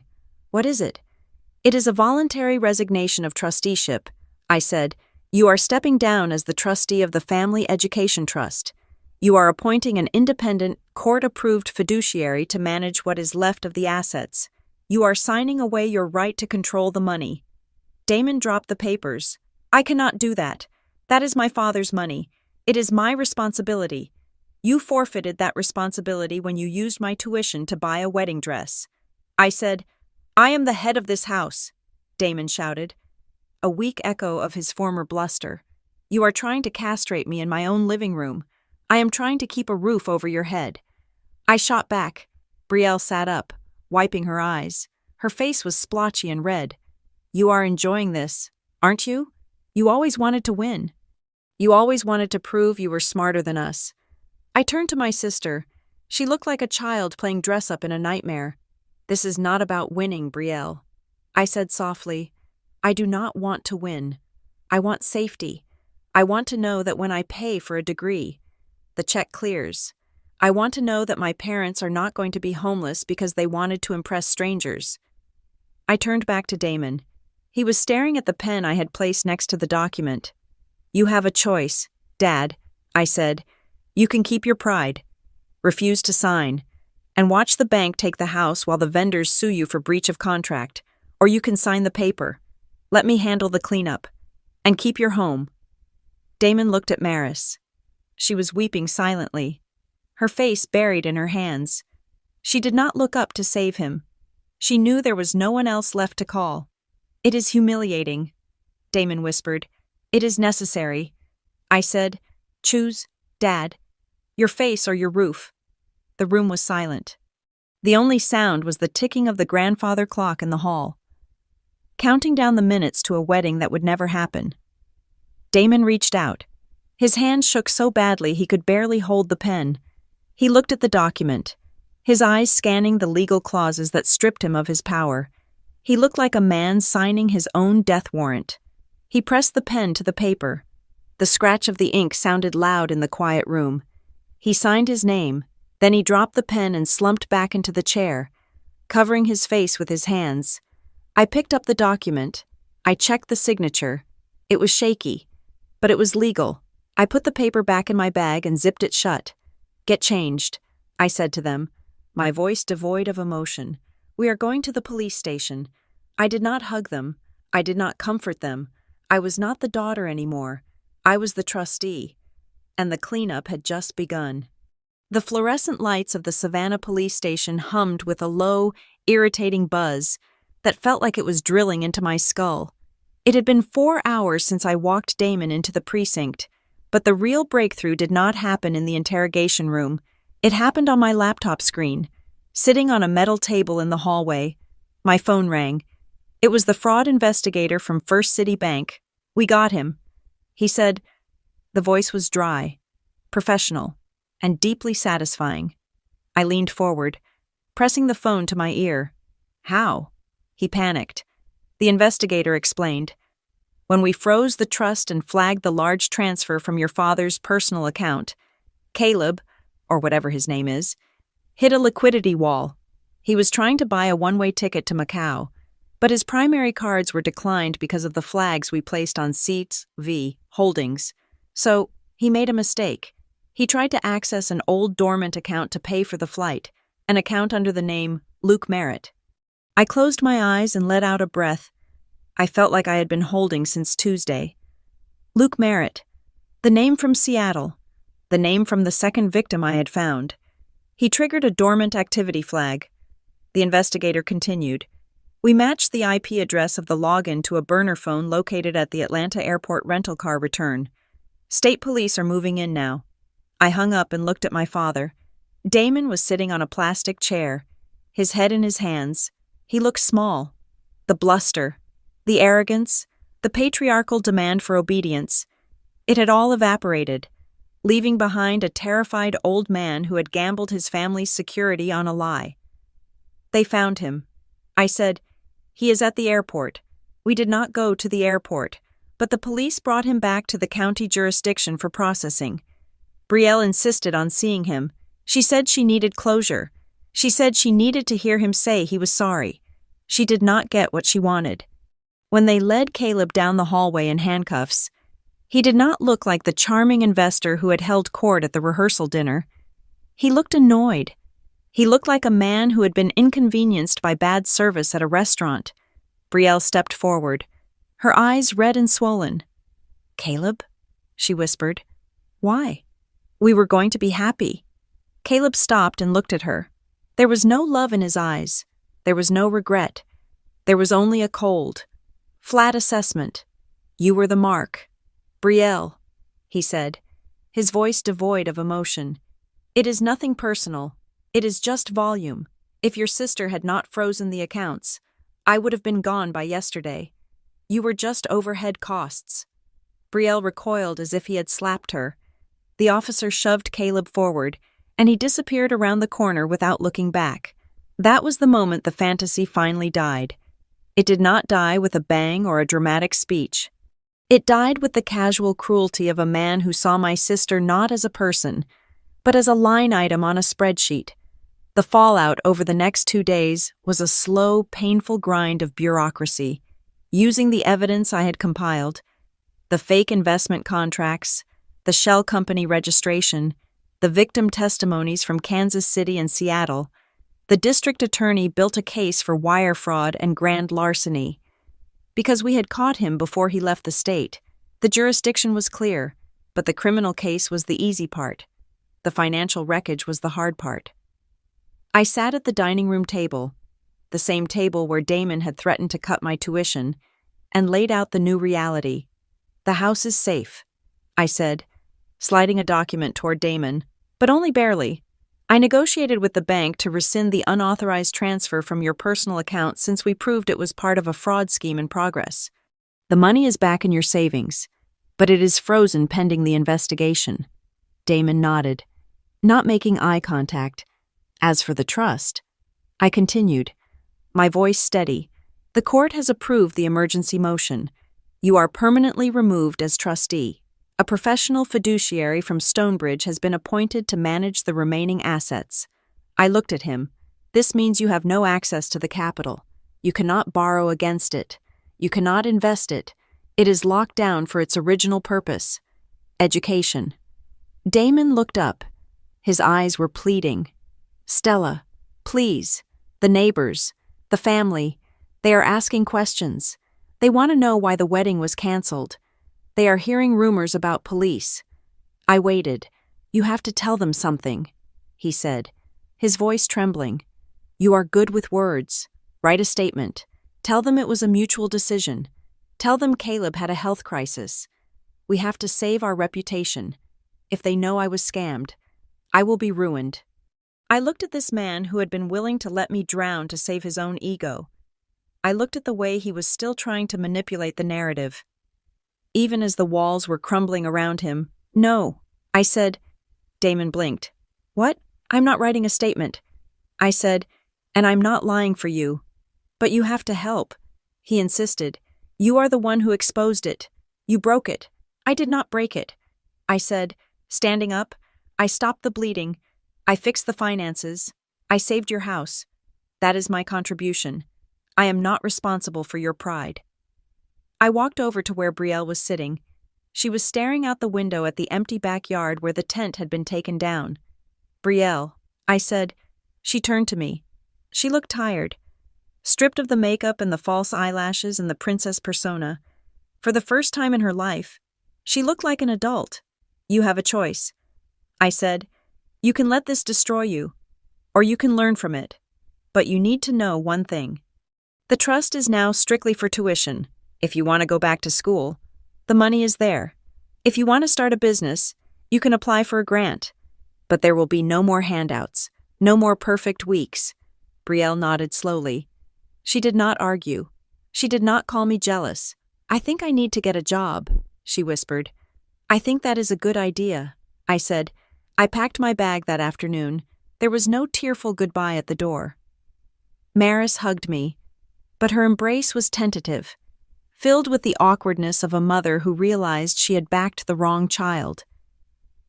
"What is it?" "It is a voluntary resignation of trusteeship," I said. "You are stepping down as the trustee of the Family Education Trust. You are appointing an independent, court-approved fiduciary to manage what is left of the assets. You are signing away your right to control the money." Damon dropped the papers. "I cannot do that. That is my father's money. It is my responsibility. You forfeited that responsibility when you used my tuition to buy a wedding dress." I said, "I am the head of this house," Damon shouted, a weak echo of his former bluster. "You are trying to castrate me in my own living room. I am trying to keep a roof over your head." I shot back. Brielle sat up, wiping her eyes. Her face was splotchy and red. "You are enjoying this, aren't you? You always wanted to win. You always wanted to prove you were smarter than us." I turned to my sister. She looked like a child playing dress-up in a nightmare. "This is not about winning, Brielle," I said softly. "I do not want to win. I want safety. I want to know that when I pay for a degree, the check clears. I want to know that my parents are not going to be homeless because they wanted to impress strangers. I turned back to Damon. He was staring at the pen I had placed next to the document. You have a choice, Dad, I said. You can keep your pride, refuse to sign, and watch the bank take the house while the vendors sue you for breach of contract, or you can sign the paper. Let me handle the cleanup, and keep your home. Damon looked at Maris. She was weeping silently, her face buried in her hands. She did not look up to save him. She knew there was no one else left to call. It is humiliating, Damon whispered. It is necessary. I said, choose, Dad, your face or your roof. The room was silent. The only sound was the ticking of the grandfather clock in the hall, counting down the minutes to a wedding that would never happen. Damon reached out. His hand shook so badly he could barely hold the pen. He looked at the document, his eyes scanning the legal clauses that stripped him of his power. He looked like a man signing his own death warrant. He pressed the pen to the paper. The scratch of the ink sounded loud in the quiet room. He signed his name, then he dropped the pen and slumped back into the chair, covering his face with his hands. I picked up the document. I checked the signature. It was shaky, but it was legal. I put the paper back in my bag and zipped it shut. Get changed, I said to them, my voice devoid of emotion. We are going to the police station. I did not hug them. I did not comfort them. I was not the daughter anymore. I was the trustee. And the cleanup had just begun. The fluorescent lights of the Savannah police station hummed with a low, irritating buzz that felt like it was drilling into my skull. It had been 4 hours since I walked Damon into the precinct, but the real breakthrough did not happen in the interrogation room. It happened on my laptop screen, sitting on a metal table in the hallway. My phone rang. It was the fraud investigator from First City Bank. We got him. He said, the voice was dry, professional, and deeply satisfying. I leaned forward, pressing the phone to my ear. How? He panicked. The investigator explained. When we froze the trust and flagged the large transfer from your father's personal account, Caleb, or whatever his name is, hit a liquidity wall. He was trying to buy a one-way ticket to Macau, but his primary cards were declined because of the flags we placed on Seats V Holdings. So, he made a mistake. He tried to access an old dormant account to pay for the flight, an account under the name Luke Merritt. I closed my eyes and let out a breath I felt like I had been holding since Tuesday. Luke Merritt, the name from Seattle, the name from the second victim I had found. He triggered a dormant activity flag. The investigator continued. We matched the IP address of the login to a burner phone located at the Atlanta airport rental car return. State police are moving in now. I hung up and looked at my father. Damon was sitting on a plastic chair, his head in his hands. He looked small. The bluster, the arrogance, the patriarchal demand for obedience. It had all evaporated, leaving behind a terrified old man who had gambled his family's security on a lie. They found him. I said, he is at the airport. We did not go to the airport, but the police brought him back to the county jurisdiction for processing. Brielle insisted on seeing him. She said she needed closure. She said she needed to hear him say he was sorry. She did not get what she wanted. When they led Caleb down the hallway in handcuffs, he did not look like the charming investor who had held court at the rehearsal dinner. He looked annoyed. He looked like a man who had been inconvenienced by bad service at a restaurant. Brielle stepped forward, her eyes red and swollen. Caleb? She whispered. Why? We were going to be happy. Caleb stopped and looked at her. There was no love in his eyes. There was no regret. There was only a cold, flat assessment. You were the mark. Brielle, he said, his voice devoid of emotion. It is nothing personal. It is just volume. If your sister had not frozen the accounts, I would have been gone by yesterday. You were just overhead costs. Brielle recoiled as if he had slapped her. The officer shoved Caleb forward, and he disappeared around the corner without looking back. That was the moment the fantasy finally died. It did not die with a bang or a dramatic speech. It died with the casual cruelty of a man who saw my sister not as a person, but as a line item on a spreadsheet. The fallout over the next 2 days was a slow, painful grind of bureaucracy, using the evidence I had compiled, the fake investment contracts, the shell company registration, the victim testimonies from Kansas City and Seattle. The district attorney built a case for wire fraud and grand larceny. Because we had caught him before he left the state, the jurisdiction was clear, but the criminal case was the easy part. The financial wreckage was the hard part. I sat at the dining room table, the same table where Damon had threatened to cut my tuition, and laid out the new reality. "The house is safe," I said, sliding a document toward Damon, but only barely. "I negotiated with the bank to rescind the unauthorized transfer from your personal account since we proved it was part of a fraud scheme in progress. The money is back in your savings, but it is frozen pending the investigation." Damon nodded, not making eye contact. "As for the trust," I continued, my voice steady, "the court has approved the emergency motion. You are permanently removed as trustee. A professional fiduciary from Stonebridge has been appointed to manage the remaining assets." I looked at him. "This means you have no access to the capital. You cannot borrow against it. You cannot invest it. It is locked down for its original purpose: education." Damon looked up. His eyes were pleading. "Stella, please. The neighbors, the family, they are asking questions. They want to know why the wedding was canceled. They are hearing rumors about police." I waited. "You have to tell them something," he said, his voice trembling. "You are good with words. Write a statement. Tell them it was a mutual decision. Tell them Caleb had a health crisis. We have to save our reputation. If they know I was scammed, I will be ruined." I looked at this man who had been willing to let me drown to save his own ego. I looked at the way he was still trying to manipulate the narrative. Even as the walls were crumbling around him, "No," I said. Damon blinked. "What? I'm not writing a statement." I said, "And I'm not lying for you. But you have to help." He insisted. "You are the one who exposed it. You broke it. I did not break it." I said, standing up. "I stopped the bleeding. I fixed the finances. I saved your house. That is my contribution. I am not responsible for your pride." I walked over to where Brielle was sitting. She was staring out the window at the empty backyard where the tent had been taken down. "Brielle," I said. She turned to me. She looked tired, stripped of the makeup and the false eyelashes and the princess persona. For the first time in her life, she looked like an adult. "You have a choice," I said. "You can let this destroy you, or you can learn from it. But you need to know one thing. The trust is now strictly for tuition. If you want to go back to school, the money is there. If you want to start a business, you can apply for a grant. But there will be no more handouts, no more perfect weeks." Brielle nodded slowly. She did not argue. She did not call me jealous. "I think I need to get a job," she whispered. "I think that is a good idea," I said. I packed my bag that afternoon. There was no tearful goodbye at the door. Maris hugged me, but her embrace was tentative, filled with the awkwardness of a mother who realized she had backed the wrong child.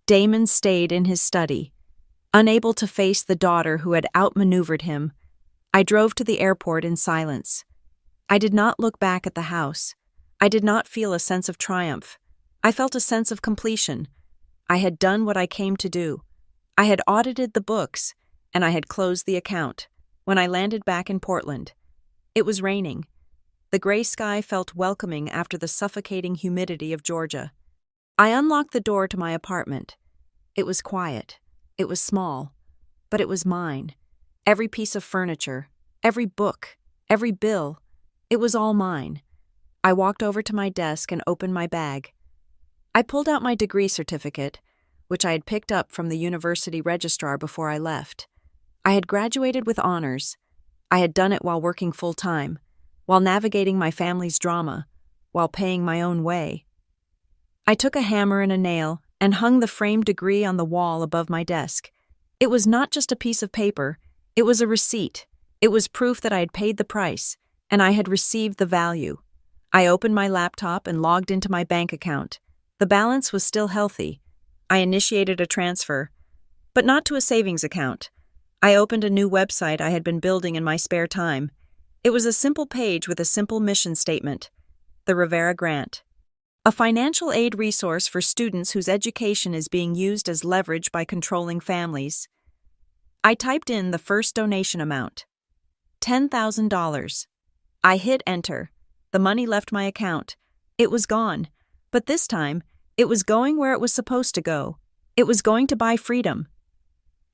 Damon stayed in his study, unable to face the daughter who had outmaneuvered him. I drove to the airport in silence. I did not look back at the house. I did not feel a sense of triumph. I felt a sense of completion. I had done what I came to do. I had audited the books, and I had closed the account. When I landed back in Portland, it was raining. The gray sky felt welcoming after the suffocating humidity of Georgia. I unlocked the door to my apartment. It was quiet. It was small, but it was mine. Every piece of furniture, every book, every bill, it was all mine. I walked over to my desk and opened my bag. I pulled out my degree certificate, which I had picked up from the university registrar before I left. I had graduated with honors. I had done it while working full-time, while navigating my family's drama, while paying my own way. I took a hammer and a nail and hung the framed degree on the wall above my desk. It was not just a piece of paper, it was a receipt. It was proof that I had paid the price, and I had received the value. I opened my laptop and logged into my bank account. The balance was still healthy. I initiated a transfer, but not to a savings account. I opened a new website I had been building in my spare time. It was a simple page with a simple mission statement: the Rivera Grant, a financial aid resource for students whose education is being used as leverage by controlling families. I typed in the first donation amount, $10,000. I hit enter. The money left my account. It was gone, but this time, it was going where it was supposed to go. It was going to buy freedom.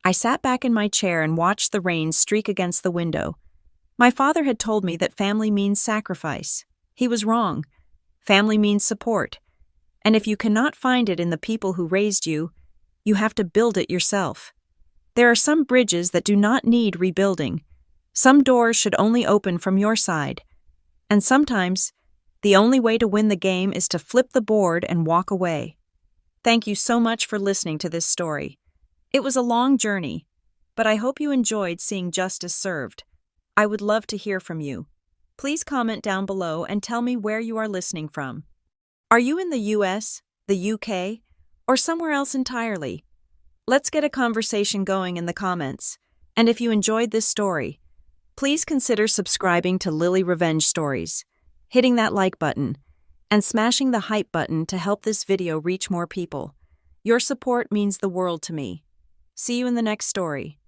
I sat back in my chair and watched the rain streak against the window. My father had told me that family means sacrifice. He was wrong. Family means support. And if you cannot find it in the people who raised you, you have to build it yourself. There are some bridges that do not need rebuilding. Some doors should only open from your side. And sometimes, the only way to win the game is to flip the board and walk away. Thank you so much for listening to this story. It was a long journey, but I hope you enjoyed seeing justice served. I would love to hear from you. Please comment down below and tell me where you are listening from. Are you in the US, the UK, or somewhere else entirely? Let's get a conversation going in the comments. And if you enjoyed this story, please consider subscribing to Lily Revenge Stories, hitting that like button, and smashing the hype button to help this video reach more people. Your support means the world to me. See you in the next story.